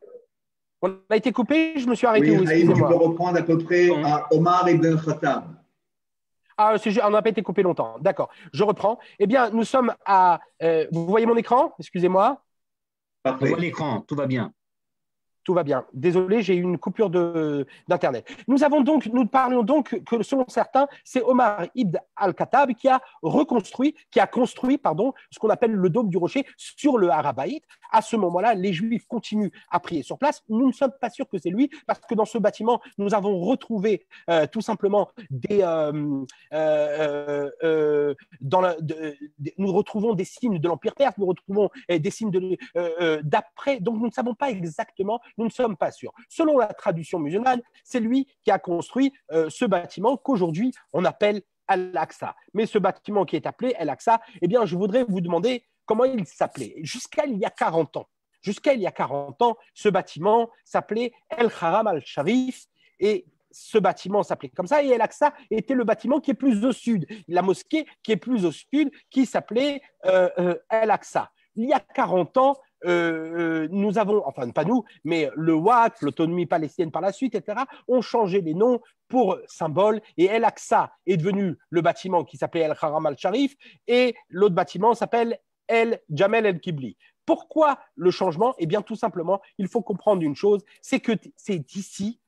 On a été coupé, je me suis arrêté. Oui, Chaim, tu peux reprendre à peu près à Omar ibn Khattab. Ah, on n'a pas été coupé longtemps. D'accord, je reprends. Eh bien, nous sommes à… vous voyez mon écran? Excusez-moi. Parfait. On voit l'écran, tout va bien. Tout va bien. Désolé, j'ai eu une coupure d'Internet. Nous parlions donc que, selon certains, c'est Omar ibn al-Khattab qui a construit ce qu'on appelle le dôme du rocher sur le Har HaBayit. À ce moment-là, les Juifs continuent à prier sur place. Nous ne sommes pas sûrs que c'est lui, parce que dans ce bâtiment, nous avons retrouvé tout simplement nous retrouvons des signes de l'Empire perse, nous retrouvons des signes d'après. Donc, nous ne savons pas exactement, nous ne sommes pas sûrs. Selon la tradition musulmane, c'est lui qui a construit ce bâtiment qu'aujourd'hui, on appelle Al-Aqsa. Mais ce bâtiment qui est appelé Al-Aqsa, eh bien, je voudrais vous demander comment il s'appelait. Jusqu'à il y a 40 ans. Jusqu'à il y a 40 ans, ce bâtiment s'appelait El-Haram al-Sharif et ce bâtiment s'appelait comme ça et Al-Aqsa était le bâtiment qui est plus au sud, la mosquée qui est plus au sud qui s'appelait Al-Aqsa. Il y a 40 ans, nous avons, enfin pas nous, mais le Waqf, l'autonomie palestinienne par la suite, etc., ont changé les noms pour symbole et El-Aqsa est devenu le bâtiment qui s'appelait El-Haram al-Sharif et l'autre bâtiment s'appelle El-Jamel el-Kibli. Pourquoi le changement? Eh bien, tout simplement, il faut comprendre une chose, c'est que c'est ici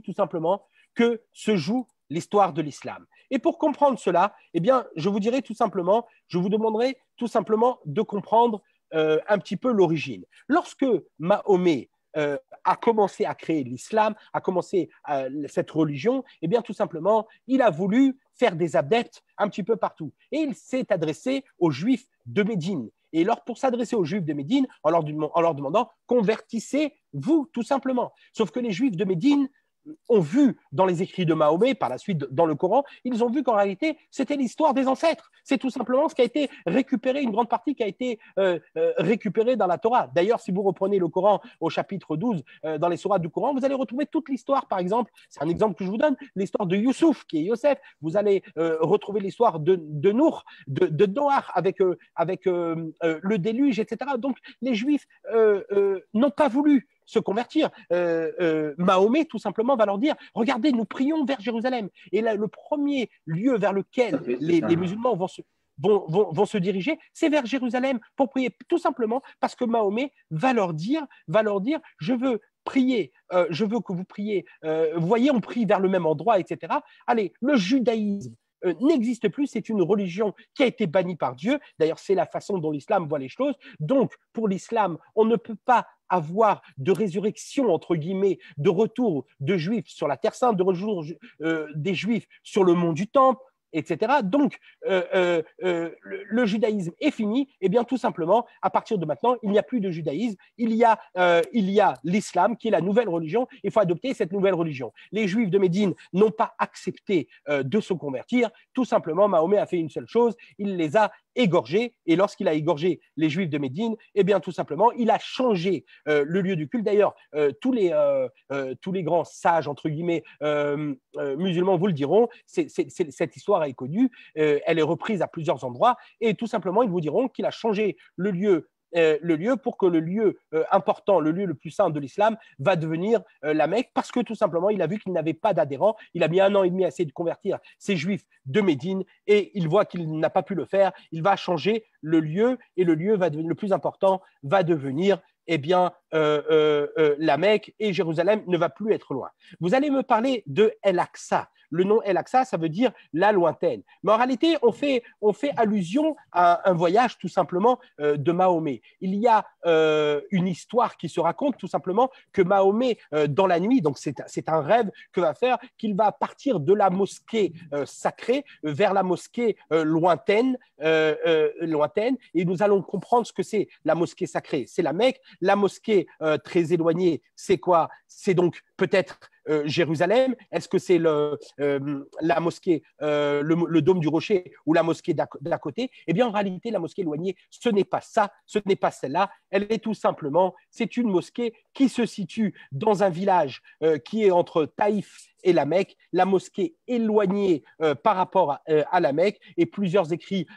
tout simplement que se joue l'histoire de l'islam. Et pour comprendre cela, eh bien, je vous dirai tout simplement, je vous demanderai tout simplement de comprendre un petit peu l'origine. Lorsque Mahomet a commencé à créer l'islam, a commencé cette religion, eh bien, tout simplement, il a voulu faire des adeptes un petit peu partout. Et il s'est adressé aux Juifs de Médine. Et alors, pour s'adresser aux Juifs de Médine, en leur demandant « convertissez-vous » tout simplement. Sauf que les Juifs de Médine ont vu dans les écrits de Mahomet, par la suite dans le Coran, ils ont vu qu'en réalité, c'était l'histoire des ancêtres. C'est tout simplement ce qui a été récupéré, une grande partie qui a été récupérée dans la Torah. D'ailleurs, si vous reprenez le Coran au chapitre 12, dans les sourates du Coran, vous allez retrouver toute l'histoire, par exemple, c'est un exemple que je vous donne, l'histoire de Youssouf, qui est Yosef. Vous allez retrouver l'histoire de Nour, de Noah, avec le déluge, etc. Donc, les Juifs n'ont pas voulu se convertir. Mahomet, tout simplement, va leur dire « Regardez, nous prions vers Jérusalem. » Et là, le premier lieu vers lequel les musulmans vont se diriger, c'est vers Jérusalem pour prier, tout simplement parce que Mahomet va leur dire « Je veux prier, je veux que vous priez. Vous voyez, on prie vers le même endroit, etc. » Allez, le judaïsme n'existe plus, c'est une religion qui a été bannie par Dieu. D'ailleurs, c'est la façon dont l'islam voit les choses. Donc, pour l'islam, on ne peut pas avoir de résurrection, entre guillemets, de retour de Juifs sur la Terre Sainte, de retour des Juifs sur le mont du Temple, etc. Donc, le judaïsme est fini. Et bien, tout simplement, à partir de maintenant, il n'y a plus de judaïsme. Il y a l'islam qui est la nouvelle religion. Il faut adopter cette nouvelle religion. Les Juifs de Médine n'ont pas accepté de se convertir. Tout simplement, Mahomet a fait une seule chose. Il les a égorgés. Et lorsqu'il a égorgé les Juifs de Médine, eh bien, tout simplement, il a changé le lieu du culte. D'ailleurs, tous les grands sages, entre guillemets, musulmans vous le diront, cette histoire est connue, elle est reprise à plusieurs endroits et tout simplement ils vous diront qu'il a changé le lieu pour que le lieu important, le lieu le plus saint de l'islam va devenir la Mecque parce que tout simplement il a vu qu'il n'avait pas d'adhérents, il a mis 1 an et demi à essayer de convertir ces Juifs de Médine et il voit qu'il n'a pas pu le faire, il va changer le lieu et le lieu va devenir le plus important, va devenir eh bien, la Mecque et Jérusalem ne va plus être loin. Vous allez me parler de El-Aqsa. Le nom El-Aqsa, ça veut dire la lointaine. Mais en réalité, on fait allusion à un voyage tout simplement de Mahomet. Il y a une histoire qui se raconte tout simplement que Mahomet, dans la nuit, donc c'est un rêve que va faire, qu'il va partir de la mosquée sacrée vers la mosquée lointaine, et nous allons comprendre ce que c'est la mosquée sacrée. C'est la Mecque. La mosquée très éloignée, c'est quoi? C'est donc peut-être Jérusalem. Est-ce que c'est la mosquée, le dôme du rocher ou la mosquée d'à côté? Eh bien, en réalité, la mosquée éloignée, ce n'est pas ça, ce n'est pas celle-là. Elle est tout simplement, c'est une mosquée qui se situe dans un village qui est entre Taïf et la Mecque, la mosquée éloignée par rapport à la Mecque, et plusieurs écrits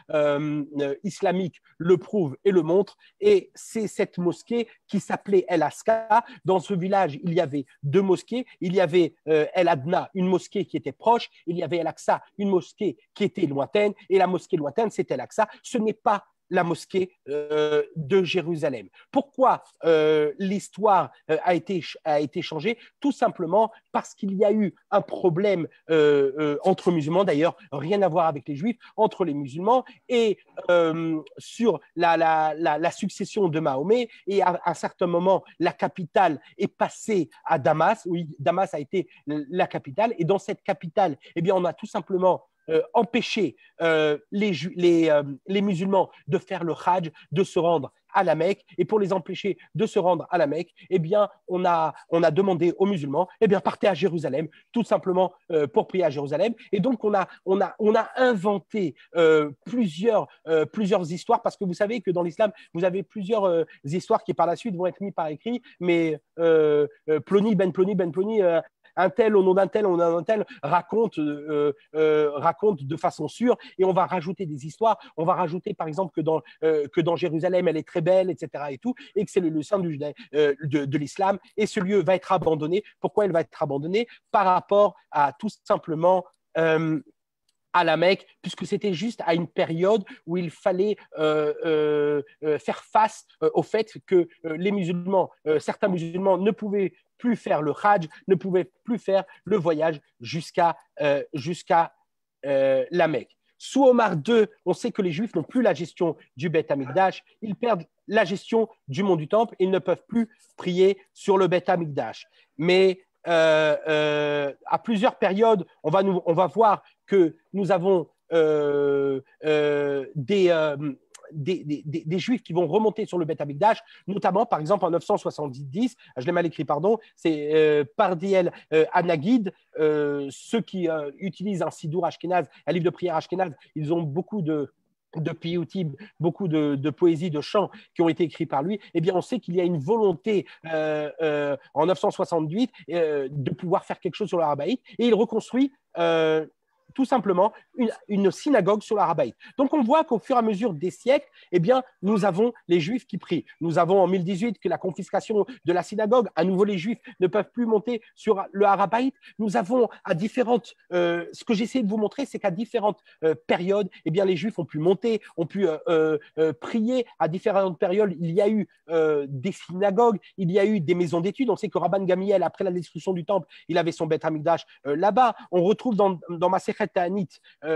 islamiques le prouvent et le montrent, et c'est cette mosquée qui s'appelait El-Aqsa. Dans ce village, il y avait 2 mosquées, il y avait El-Adna, une mosquée qui était proche, il y avait El-Aqsa, une mosquée qui était lointaine, et la mosquée lointaine, c'était El-Aqsa. Ce n'est pas la mosquée de Jérusalem. Pourquoi l'histoire a été changée? Tout simplement parce qu'il y a eu un problème entre musulmans, d'ailleurs, rien à voir avec les juifs, entre les musulmans et sur la succession de Mahomet. Et à un certain moment, la capitale est passée à Damas. Oui, Damas a été la capitale. Et dans cette capitale, eh bien, on a tout simplement empêcher les musulmans de faire le Hajj, de se rendre à la Mecque. Et pour les empêcher de se rendre à la Mecque, eh bien, on a demandé aux musulmans, eh bien, partez à Jérusalem, tout simplement pour prier à Jérusalem. Et donc, on a inventé plusieurs histoires, parce que vous savez que dans l'islam, vous avez plusieurs histoires qui par la suite vont être mises par écrit, mais Ploni, Ben Ploni, un tel au nom d'un tel, raconte de façon sûre, et on va rajouter des histoires. On va rajouter par exemple que dans Jérusalem elle est très belle, etc. et tout, et que c'est le sein de l'islam, et ce lieu va être abandonné. Pourquoi il va être abandonné? Par rapport à tout simplement à la Mecque, puisque c'était juste à une période où il fallait faire face au fait que les musulmans, certains musulmans ne pouvaient plus faire le Hajj, ne pouvaient plus faire le voyage jusqu'à la Mecque. Sous Omar II, on sait que les Juifs n'ont plus la gestion du Beth Amikdash, ils perdent la gestion du mont du Temple, ils ne peuvent plus prier sur le Beth Amikdash. Mais à plusieurs périodes, on va voir que nous avons des Juifs qui vont remonter sur le Beth Amikdash, notamment par exemple en 970, je l'ai mal écrit, pardon, c'est Pardiel Anagid, ceux qui utilisent un Sidour Ashkenaz, un livre de prière Ashkenaz, ils ont beaucoup de piyutim, beaucoup de poésie, de chants qui ont été écrits par lui. Eh bien, on sait qu'il y a une volonté en 968 de pouvoir faire quelque chose sur l'Arabaïte, et il reconstruit tout simplement une synagogue sur l'Arabaïte. Donc, on voit qu'au fur et à mesure des siècles, eh bien, nous avons les Juifs qui prient. Nous avons en 1018 que la confiscation de la synagogue. À nouveau, les Juifs ne peuvent plus monter sur le Arabaïte. Nous avons à différentes… ce que j'essaie de vous montrer, c'est qu'à différentes périodes, eh bien, les Juifs ont pu monter, ont pu prier. À différentes périodes, il y a eu des synagogues, il y a eu des maisons d'études. On sait que Rabban Gamiel, après la destruction du temple, il avait son Beth Amikdash là-bas. On retrouve dans ma Ta'anit,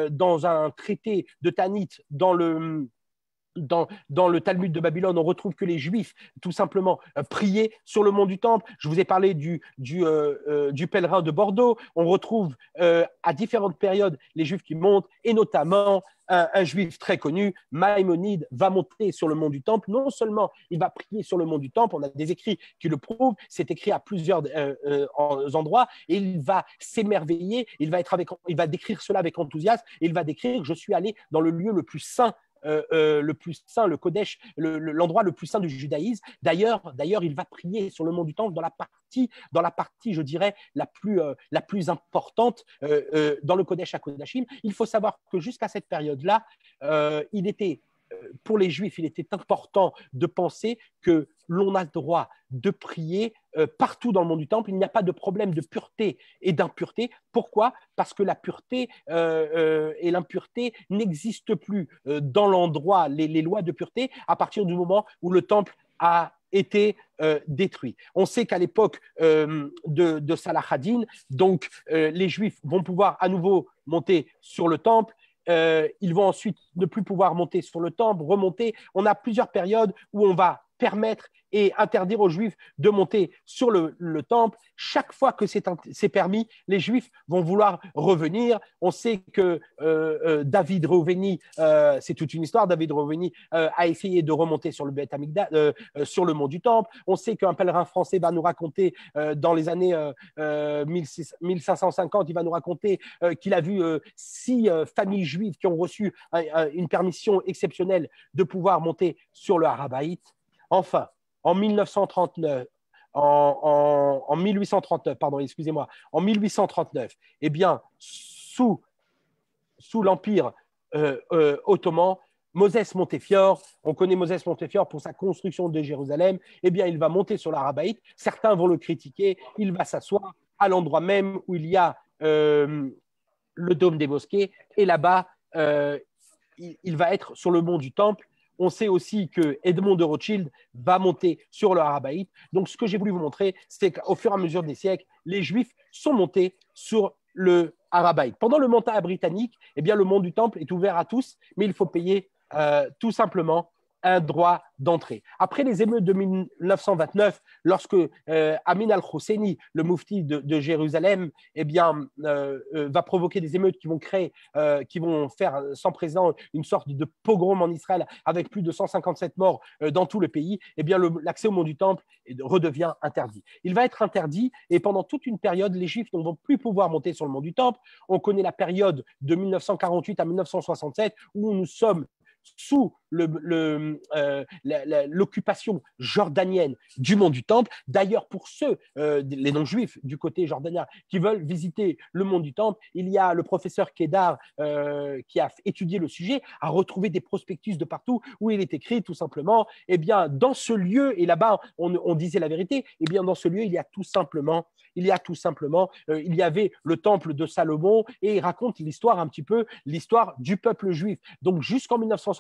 dans un traité de Ta'anit, dans le Talmud de Babylone, on retrouve que les Juifs, tout simplement, priaient sur le mont du Temple. Je vous ai parlé du pèlerin de Bordeaux. On retrouve à différentes périodes les Juifs qui montent, et notamment un Juif très connu, Maïmonide, va monter sur le mont du Temple. Non seulement il va prier sur le mont du Temple, on a des écrits qui le prouvent, c'est écrit à plusieurs endroits, et il va s'émerveiller, il va décrire cela avec enthousiasme, et il va décrire: je suis allé dans le lieu le plus saint, le Kodesh, l'endroit le plus saint du judaïsme. D'ailleurs, il va prier sur le mont du Temple dans la partie, je dirais, la plus importante dans le Kodesh à Kodashim. Il faut savoir que jusqu'à cette période-là, pour les Juifs, il était important de penser que l'on a le droit de prier partout dans le monde du Temple. Il n'y a pas de problème de pureté et d'impureté. Pourquoi? Parce que la pureté et l'impureté n'existent plus dans l'endroit, les lois de pureté, à partir du moment où le Temple a été détruit. On sait qu'à l'époque de Salah ad-Din, donc les Juifs vont pouvoir à nouveau monter sur le Temple. Ils vont ensuite ne plus pouvoir monter sur le temple, remonter. On a plusieurs périodes où on va permettre et interdire aux Juifs de monter sur le temple. Chaque fois que c'est permis, les Juifs vont vouloir revenir. On sait que David Reuveni, c'est toute une histoire, David Reuveni a essayé de remonter sur le Beth Amikdash, sur le mont du Temple. On sait qu'un pèlerin français va nous raconter dans les années 1550, il va nous raconter qu'il a vu 6 familles juives qui ont reçu une permission exceptionnelle de pouvoir monter sur le Arabaïte. Enfin, en 1839, eh bien, sous l'Empire ottoman, Moses Montefiore, on connaît Moses Montefiore pour sa construction de Jérusalem, eh bien, il va monter sur l'Arabaïte. Certains vont le critiquer. Il va s'asseoir à l'endroit même où il y a le dôme des mosquées, et là-bas, il va être sur le mont du Temple, On sait aussi que Edmond de Rothschild va monter sur le Harabaït. Donc, ce que j'ai voulu vous montrer, c'est qu'au fur et à mesure des siècles, les Juifs sont montés sur le Harabaït. Pendant le mandat britannique, eh bien, le mont du Temple est ouvert à tous, mais il faut payer tout simplement un droit d'entrée. Après les émeutes de 1929, lorsque Amin al-Husseini, le moufti de Jérusalem, eh bien, va provoquer des émeutes qui vont faire sans précédent une sorte de pogrom en Israël avec plus de 157 morts dans tout le pays, eh bien, l'accès au mont du Temple redevient interdit. Il va être interdit et pendant toute une période, les Juifs ne vont plus pouvoir monter sur le mont du Temple. On connaît la période de 1948 à 1967 où nous sommes sous l'occupation jordanienne du mont du Temple. D'ailleurs, pour ceux, les non-juifs du côté jordanien, qui veulent visiter le mont du Temple, il y a le professeur Kedar qui a étudié le sujet, a retrouvé des prospectus de partout où il est écrit tout simplement, eh bien, dans ce lieu, et là-bas, on disait la vérité, eh bien, dans ce lieu, il y avait le temple de Salomon et il raconte l'histoire un petit peu, l'histoire du peuple juif. Donc, jusqu'en 1967,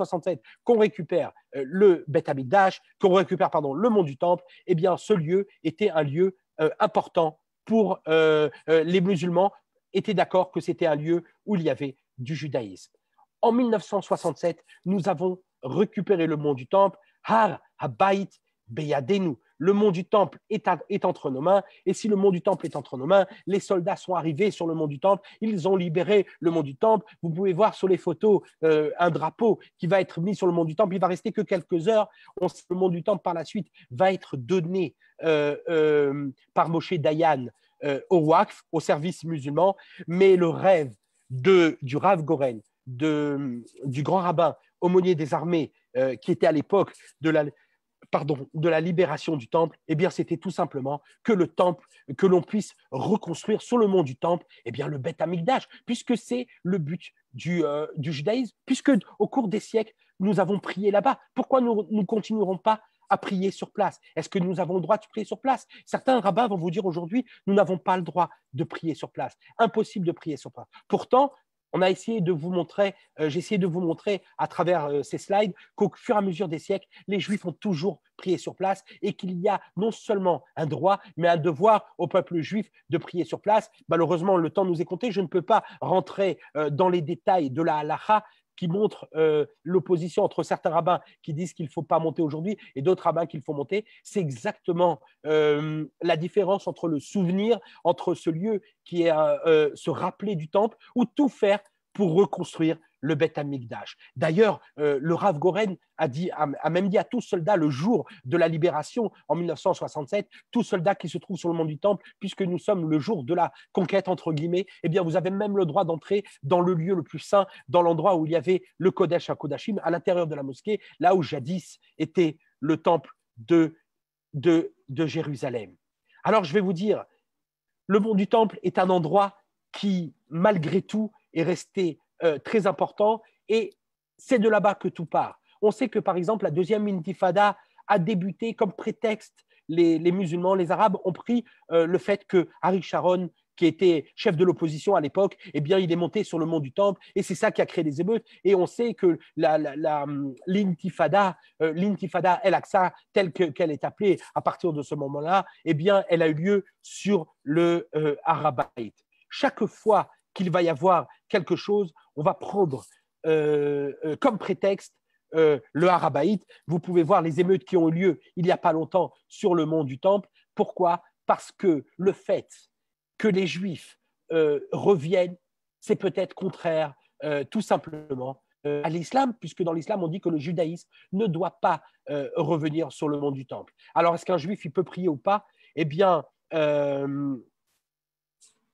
qu'on récupère le Beth Amikdash, qu'on récupère le mont du Temple, eh bien, ce lieu était un lieu important pour les musulmans, étaient d'accord que c'était un lieu où il y avait du judaïsme. En 1967, nous avons récupéré le mont du Temple, Har Habayit Beyadenu. Le mont du Temple est entre nos mains, et si le mont du Temple est entre nos mains, les soldats sont arrivés sur le mont du Temple, ils ont libéré le mont du Temple. Vous pouvez voir sur les photos un drapeau qui va être mis sur le mont du Temple, il va rester que quelques heures. Le mont du Temple, par la suite, va être donné par Moshe Dayan au Waqf, au service musulman, mais le rêve du Rav Goren, du grand rabbin aumônier des armées, qui était à l'époque de la libération du temple, eh bien, c'était tout simplement que le temple, que l'on puisse reconstruire sur le mont du temple, eh bien, le Beth Amikdash, puisque c'est le but du judaïsme, puisque au cours des siècles, nous avons prié là-bas. Pourquoi nous ne continuerons pas à prier sur place? Est-ce que nous avons le droit de prier sur place? Certains rabbins vont vous dire aujourd'hui, nous n'avons pas le droit de prier sur place. Impossible de prier sur place. Pourtant, on a essayé de vous montrer, j'ai essayé de vous montrer à travers ces slides qu'au fur et à mesure des siècles, les Juifs ont toujours prié sur place et qu'il y a non seulement un droit, mais un devoir au peuple juif de prier sur place. Malheureusement, le temps nous est compté. Je ne peux pas rentrer dans les détails de la halakha qui montre l'opposition entre certains rabbins qui disent qu'il ne faut pas monter aujourd'hui et d'autres rabbins qu'il faut monter. C'est exactement la différence entre le souvenir, entre ce lieu qui est se rappeler du temple ou tout faire pour reconstruire le Beth Amikdash. D'ailleurs, le Rav Goren a même dit à tout soldat le jour de la libération en 1967, tout soldat qui se trouve sur le mont du Temple, puisque nous sommes le jour de la conquête, entre guillemets, eh bien, vous avez même le droit d'entrer dans le lieu le plus saint, dans l'endroit où il y avait le Kodesh HaKodashim, à l'intérieur de la mosquée, là où jadis était le temple de Jérusalem. Alors, je vais vous dire, le mont du Temple est un endroit qui, malgré tout, est resté très important et c'est de là-bas que tout part. On sait que, par exemple, la deuxième intifada a débuté comme prétexte. Les musulmans, les Arabes ont pris le fait que Ariel Sharon, qui était chef de l'opposition à l'époque, eh bien, il est monté sur le mont du Temple et c'est ça qui a créé des émeutes. Et on sait que l'intifada El-Aqsa, telle qu'elle est appelée à partir de ce moment-là, eh bien, elle a eu lieu sur le Harabaït. Chaque fois qu'il va y avoir quelque chose, on va prendre comme prétexte le Harabaït. Vous pouvez voir les émeutes qui ont eu lieu il n'y a pas longtemps sur le mont du Temple. Pourquoi? Parce que le fait que les Juifs reviennent, c'est peut-être contraire tout simplement à l'islam, puisque dans l'islam, on dit que le judaïsme ne doit pas revenir sur le mont du Temple. Alors, est-ce qu'un Juif il peut prier ou pas? Eh bien,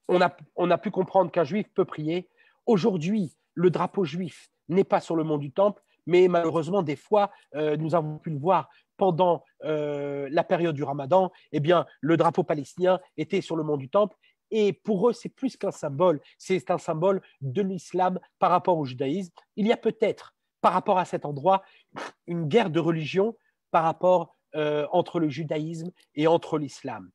on a pu comprendre qu'un Juif peut prier. Aujourd'hui, le drapeau juif n'est pas sur le mont du Temple, mais malheureusement, des fois, nous avons pu le voir pendant la période du Ramadan, eh bien, le drapeau palestinien était sur le mont du Temple. Et pour eux, c'est plus qu'un symbole, c'est un symbole de l'islam par rapport au judaïsme. Il y a peut-être, par rapport à cet endroit, une guerre de religion par rapport entre le judaïsme et entre l'islam.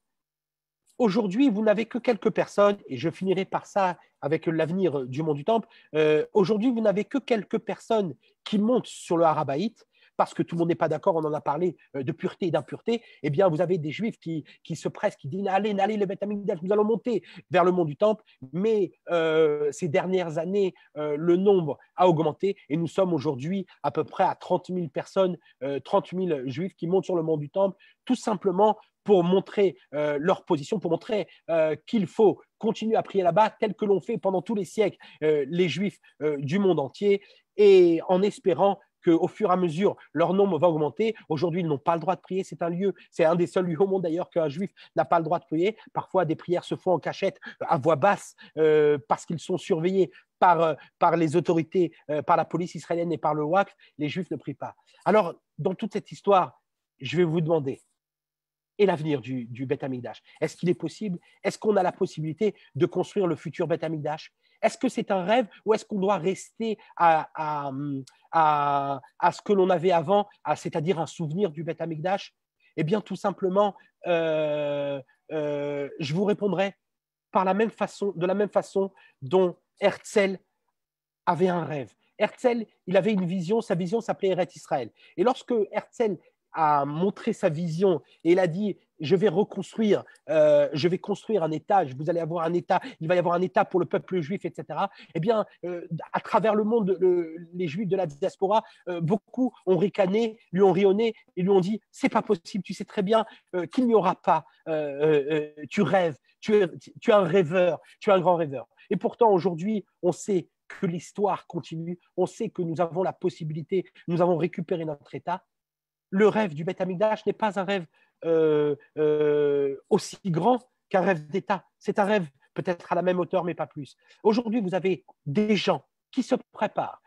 Aujourd'hui, vous n'avez que quelques personnes, et je finirai par ça avec l'avenir du mont du Temple. Aujourd'hui, vous n'avez que quelques personnes qui montent sur le Harabaït parce que tout le monde n'est pas d'accord, on en a parlé, de pureté et d'impureté, eh bien, vous avez des Juifs qui se pressent, qui disent allez, le Beth Amikdash, nous allons monter vers le mont du Temple. Mais ces dernières années, le nombre a augmenté et nous sommes aujourd'hui à peu près à 30 000 personnes, 30 000 Juifs qui montent sur le mont du Temple, tout simplement pour montrer leur position, pour montrer qu'il faut continuer à prier là-bas, tel que l'ont fait pendant tous les siècles les Juifs du monde entier, et en espérant qu'au fur et à mesure, leur nombre va augmenter. Aujourd'hui, ils n'ont pas le droit de prier. C'est un des seuls lieux au monde d'ailleurs qu'un juif n'a pas le droit de prier. Parfois, des prières se font en cachette, à voix basse, parce qu'ils sont surveillés par les autorités, par la police israélienne et par le Waqf. Les juifs ne prient pas. Alors, dans toute cette histoire, je vais vous demander, et l'avenir du Beth Amikdash? Est-ce qu'il est possible? Est-ce qu'on a la possibilité de construire le futur Beth Amikdash? Est-ce que c'est un rêve ou est-ce qu'on doit rester à ce que l'on avait avant, c'est-à-dire un souvenir du Beth Amikdash? Eh bien, tout simplement, je vous répondrai de la même façon dont Herzl avait un rêve. Herzl, il avait une vision, sa vision s'appelait Eretz Israël. Et lorsque Herzl a montré sa vision et il a dit je vais construire un État, vous allez avoir un État, il va y avoir un État pour le peuple juif, etc. Eh bien, à travers le monde, les Juifs de la diaspora, beaucoup ont ricané, lui ont rionné et lui ont dit c'est pas possible, tu sais très bien qu'il n'y aura pas, tu rêves, tu es un rêveur, tu es un grand rêveur. Et pourtant, aujourd'hui, on sait que l'histoire continue, on sait que nous avons la possibilité, nous avons récupéré notre État. Le rêve du Beth Amikdash n'est pas un rêve aussi grand qu'un rêve d'État. C'est un rêve peut-être à la même hauteur, mais pas plus. Aujourd'hui, vous avez des gens qui se préparent,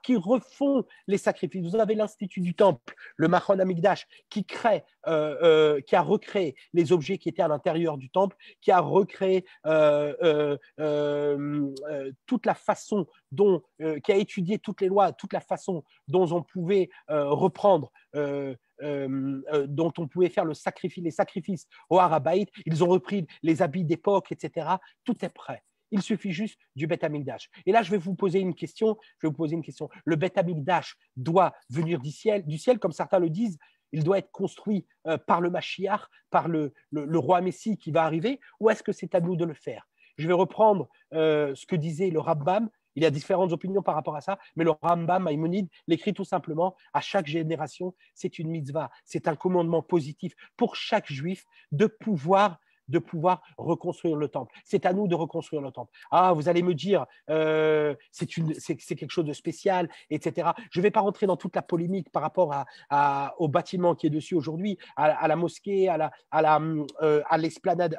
qui refont les sacrifices. Vous avez l'Institut du Temple, le Machon Amikdash, qui a recréé les objets qui étaient à l'intérieur du Temple, qui a recréé toute la façon dont, qui a étudié toutes les lois, toute la façon dont on pouvait reprendre dont on pouvait faire les sacrifices au Har HaBayit. Ils ont repris les habits d'époque, etc. Tout est prêt. Il suffit juste du Beth Amikdash. Et là, je vais vous poser une question. Le Beth Amikdash doit venir du ciel, comme certains le disent. Il doit être construit par le Mashiach, par le roi Messie qui va arriver, ou est-ce que c'est à nous de le faire? Je vais reprendre ce que disait le Rambam. Il y a différentes opinions par rapport à ça, mais le Rambam Maïmonide l'écrit tout simplement: à chaque génération, c'est une mitzvah, c'est un commandement positif pour chaque juif de pouvoir reconstruire le temple. C'est à nous de reconstruire le temple. Ah, vous allez me dire, c'est quelque chose de spécial, etc. Je ne vais pas rentrer dans toute la polémique par rapport au bâtiment qui est dessus aujourd'hui, à la mosquée, à l'esplanade,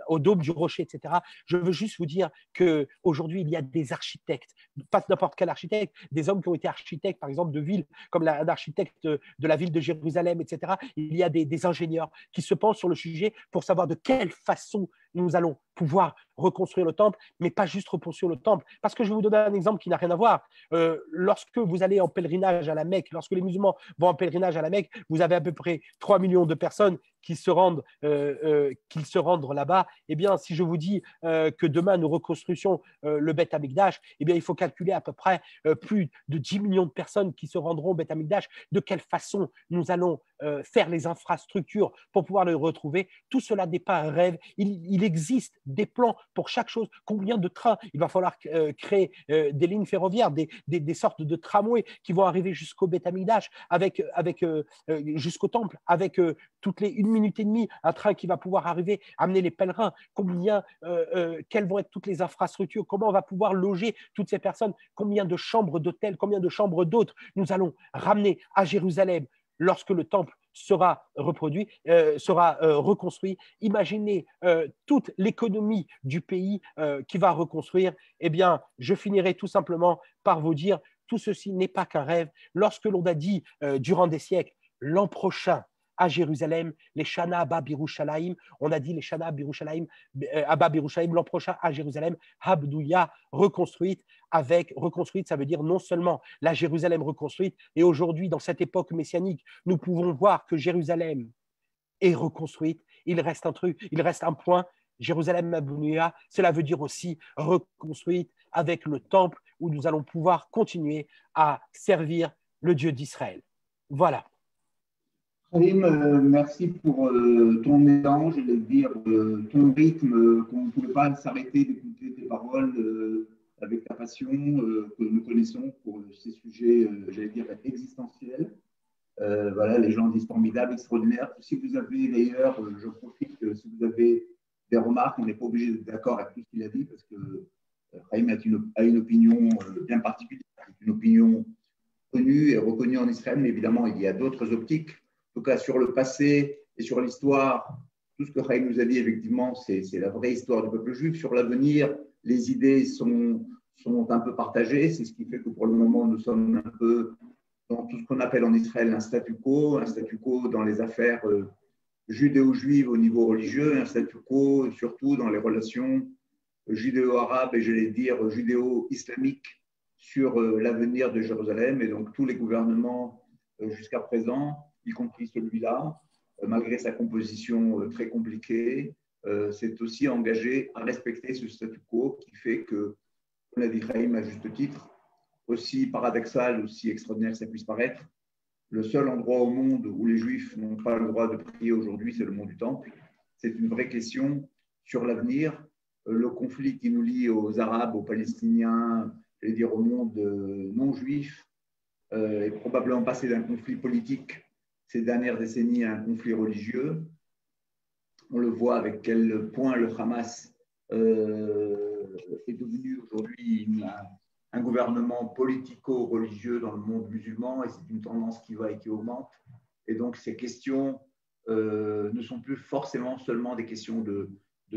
au dôme du rocher, etc. Je veux juste vous dire qu'aujourd'hui, il y a des architectes, pas n'importe quel architecte, des hommes qui ont été architectes, par exemple, de villes, comme l'architecte de la ville de Jérusalem, etc. Il y a des ingénieurs qui se penchent sur le sujet pour savoir de quelle façon nous allons pouvoir reconstruire le temple, mais pas juste reconstruire le temple. Parce que je vais vous donner un exemple qui n'a rien à voir. Lorsque vous allez en pèlerinage à la Mecque, lorsque les musulmans vont en pèlerinage à la Mecque, vous avez à peu près 3 millions de personnes qui se rendent là-bas. Eh bien, si je vous dis que demain nous reconstruisons le Beth Amikdash, eh bien, il faut calculer à peu près plus de 10 millions de personnes qui se rendront au Beth Amikdash. De quelle façon nous allons faire les infrastructures pour pouvoir le retrouver? Tout cela n'est pas un rêve. Il existe des plans pour chaque chose. Combien de trains? Il va falloir créer des lignes ferroviaires, des sortes de tramways qui vont arriver jusqu'au Beth Amikdash, jusqu'au temple, avec toutes les 1 minute et demie, un train qui va pouvoir arriver, amener les pèlerins. Quelles vont être toutes les infrastructures? Comment on va pouvoir loger toutes ces personnes? Combien de chambres d'hôtel, combien de chambres d'hôtes nous allons ramener à Jérusalem lorsque le temple sera reconstruit? Imaginez toute l'économie du pays qui va reconstruire. Eh bien, je finirai tout simplement par vous dire, tout ceci n'est pas qu'un rêve. Lorsque l'on a dit durant des siècles, l'an prochain à Jérusalem, les Shana Abba Birushalayim, on a dit les Shana Abba Birushalayim, l'an prochain à Jérusalem, Habdouya, reconstruite, ça veut dire non seulement la Jérusalem reconstruite, et aujourd'hui, dans cette époque messianique, nous pouvons voir que Jérusalem est reconstruite. Il reste un point, Jérusalem Habdouya, cela veut dire aussi reconstruite avec le temple où nous allons pouvoir continuer à servir le Dieu d'Israël. Voilà. Karim, merci pour ton élan, je vais dire, ton rythme, qu'on ne pouvait pas s'arrêter d'écouter tes paroles avec la passion que nous connaissons pour ces sujets, j'allais dire, existentiels. Voilà, les gens disent formidable, extraordinaire. Si vous avez d'ailleurs, je profite, si vous avez des remarques, on n'est pas obligé d'être d'accord avec tout ce qu'il a dit parce que Karim a une opinion bien particulière, une opinion connue et reconnue en Israël, mais évidemment, il y a d'autres optiques. En tout cas, sur le passé et sur l'histoire, tout ce que Chaim nous a dit, effectivement, c'est la vraie histoire du peuple juif. Sur l'avenir, les idées sont un peu partagées. C'est ce qui fait que pour le moment, nous sommes un peu dans tout ce qu'on appelle en Israël un statu quo dans les affaires judéo-juives au niveau religieux, un statu quo surtout dans les relations judéo-arabes et, j'allais dire, judéo-islamiques sur l'avenir de Jérusalem. Et donc, tous les gouvernements jusqu'à présent, y compris celui-là, malgré sa composition très compliquée, s'est aussi engagé à respecter ce statu quo qui fait que, comme l'a dit Chaim à juste titre, aussi paradoxal, aussi extraordinaire que ça puisse paraître, le seul endroit au monde où les Juifs n'ont pas le droit de prier aujourd'hui, c'est le mont du Temple. C'est une vraie question sur l'avenir. Le conflit qui nous lie aux Arabes, aux Palestiniens, je vais dire au monde non juif, est probablement passé d'un conflit politique ces dernières décennies à un conflit religieux. On le voit avec quel point le Hamas est devenu aujourd'hui un gouvernement politico-religieux dans le monde musulman, et c'est une tendance qui va et qui augmente. Et donc ces questions ne sont plus forcément seulement des questions de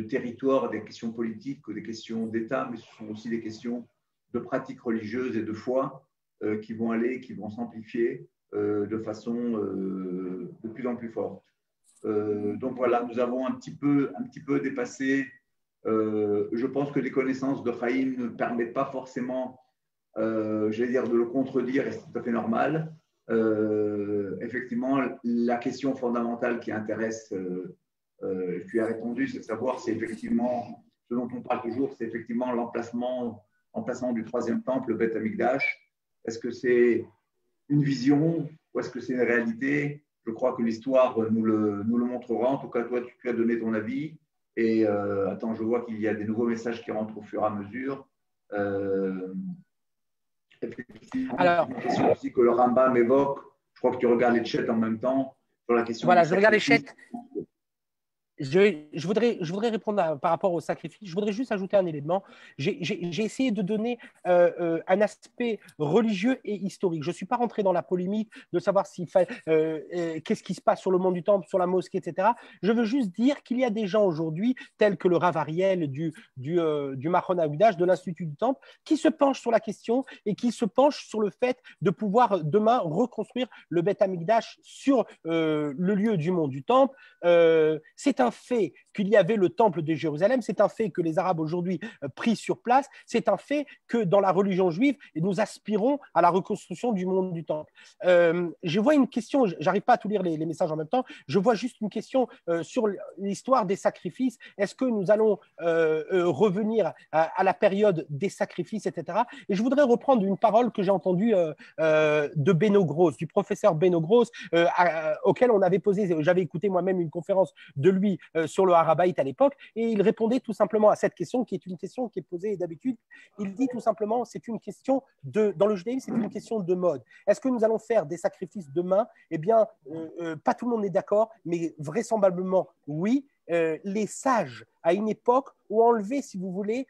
territoire, des questions politiques ou des questions d'État, mais ce sont aussi des questions de pratiques religieuses et de foi qui vont s'amplifier de façon de plus en plus forte. Donc voilà, nous avons un petit peu dépassé. Je pense que les connaissances de Chaim ne permettent pas forcément, j'allais dire, de le contredire, et c'est tout à fait normal. Effectivement, la question fondamentale qui intéresse, tu as répondu, c'est de savoir si effectivement, ce dont on parle toujours, c'est effectivement l'emplacement du troisième temple, le Beth Amikdash. Est-ce que c'est une vision ou est-ce que c'est une réalité? Je crois que l'histoire nous le montrera. En tout cas, toi, tu as donné ton avis. Et attends, je vois qu'il y a des nouveaux messages qui rentrent au fur et à mesure. Effectivement, Alors, une question aussi que le Rambam évoque. Je crois que tu regardes les chats en même temps. Sur la question voilà, je regarde les chats. Je voudrais répondre par rapport au sacrifice. Je voudrais juste ajouter un élément. J'ai essayé de donner un aspect religieux et historique. Je ne suis pas rentré dans la polémique de savoir qu'est-ce qui se passe sur le mont du Temple, sur la mosquée, etc. Je veux juste dire qu'il y a des gens aujourd'hui, tels que le Rav Ariel du Machon HaMikdash, de l'Institut du Temple, qui se penchent sur la question et qui se penchent sur le fait de pouvoir demain reconstruire le Beth Amikdash sur le lieu du mont du Temple. C'est un fait qu'il y avait le temple de Jérusalem, c'est un fait que les Arabes aujourd'hui prient sur place, c'est un fait que dans la religion juive, nous aspirons à la reconstruction du monde du temple. Je vois une question, j'arrive pas à tout lire les messages en même temps, je vois juste une question sur l'histoire des sacrifices. Est-ce que nous allons revenir à la période des sacrifices, etc. Et je voudrais reprendre une parole que j'ai entendue de Beno Gross, du professeur Beno Gross, auquel on avait posé, j'avais écouté moi-même une conférence de lui sur le Harabait à l'époque, et il répondait tout simplement à cette question, qui est une question qui est posée d'habitude. Il dit tout simplement, c'est une question dans le judaïsme, c'est une question de mode. Est-ce que nous allons faire des sacrifices demain? Eh bien, pas tout le monde est d'accord, mais vraisemblablement oui. Les sages, à une époque, ont enlevé, si vous voulez,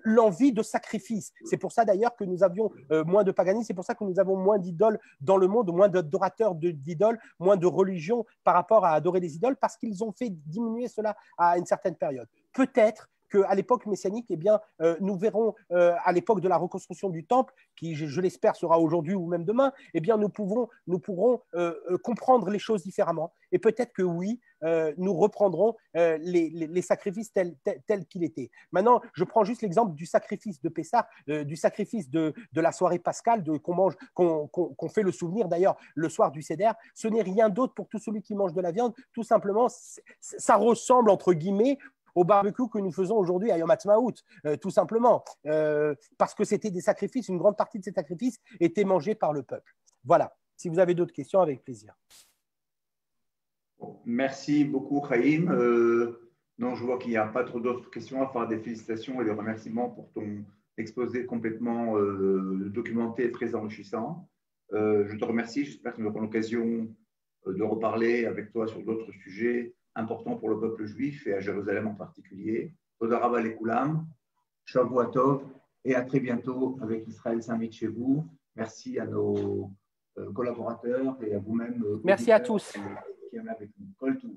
l'envie de sacrifice. C'est pour ça d'ailleurs que nous avions moins de paganisme, c'est pour ça que nous avons moins d'idoles dans le monde, moins d'adorateurs d'idoles, moins de religions par rapport à adorer les idoles, parce qu'ils ont fait diminuer cela à une certaine période. Peut-être qu'à l'époque messianique, eh bien, nous verrons à l'époque de la reconstruction du temple, qui je l'espère sera aujourd'hui ou même demain, eh bien, nous pourrons comprendre les choses différemment. Et peut-être que oui, nous reprendrons les sacrifices tels qu'il était. Maintenant, je prends juste l'exemple du sacrifice de Pessah, du sacrifice de la soirée pascale, qu'on fait le souvenir d'ailleurs le soir du Seder. Ce n'est rien d'autre pour tout celui qui mange de la viande. Tout simplement, ça ressemble, entre guillemets, au barbecue que nous faisons aujourd'hui à Yom Ha'atzmaut, tout simplement, parce que c'était des sacrifices, une grande partie de ces sacrifices étaient mangés par le peuple. Voilà. Si vous avez d'autres questions, avec plaisir. Merci beaucoup, Chaim. Non, je vois qu'il n'y a pas trop d'autres questions à part des félicitations et des remerciements pour ton exposé complètement documenté et très enrichissant. Je te remercie. J'espère que nous aurons l'occasion de reparler avec toi sur d'autres sujets importants pour le peuple juif et à Jérusalem en particulier. Toda Rabba Lekulam, Shavua Tov et à très bientôt avec Israël Summit chez vous. Merci à nos collaborateurs et à vous-même. Merci à tous. Qui est avec nous. Kol Tov.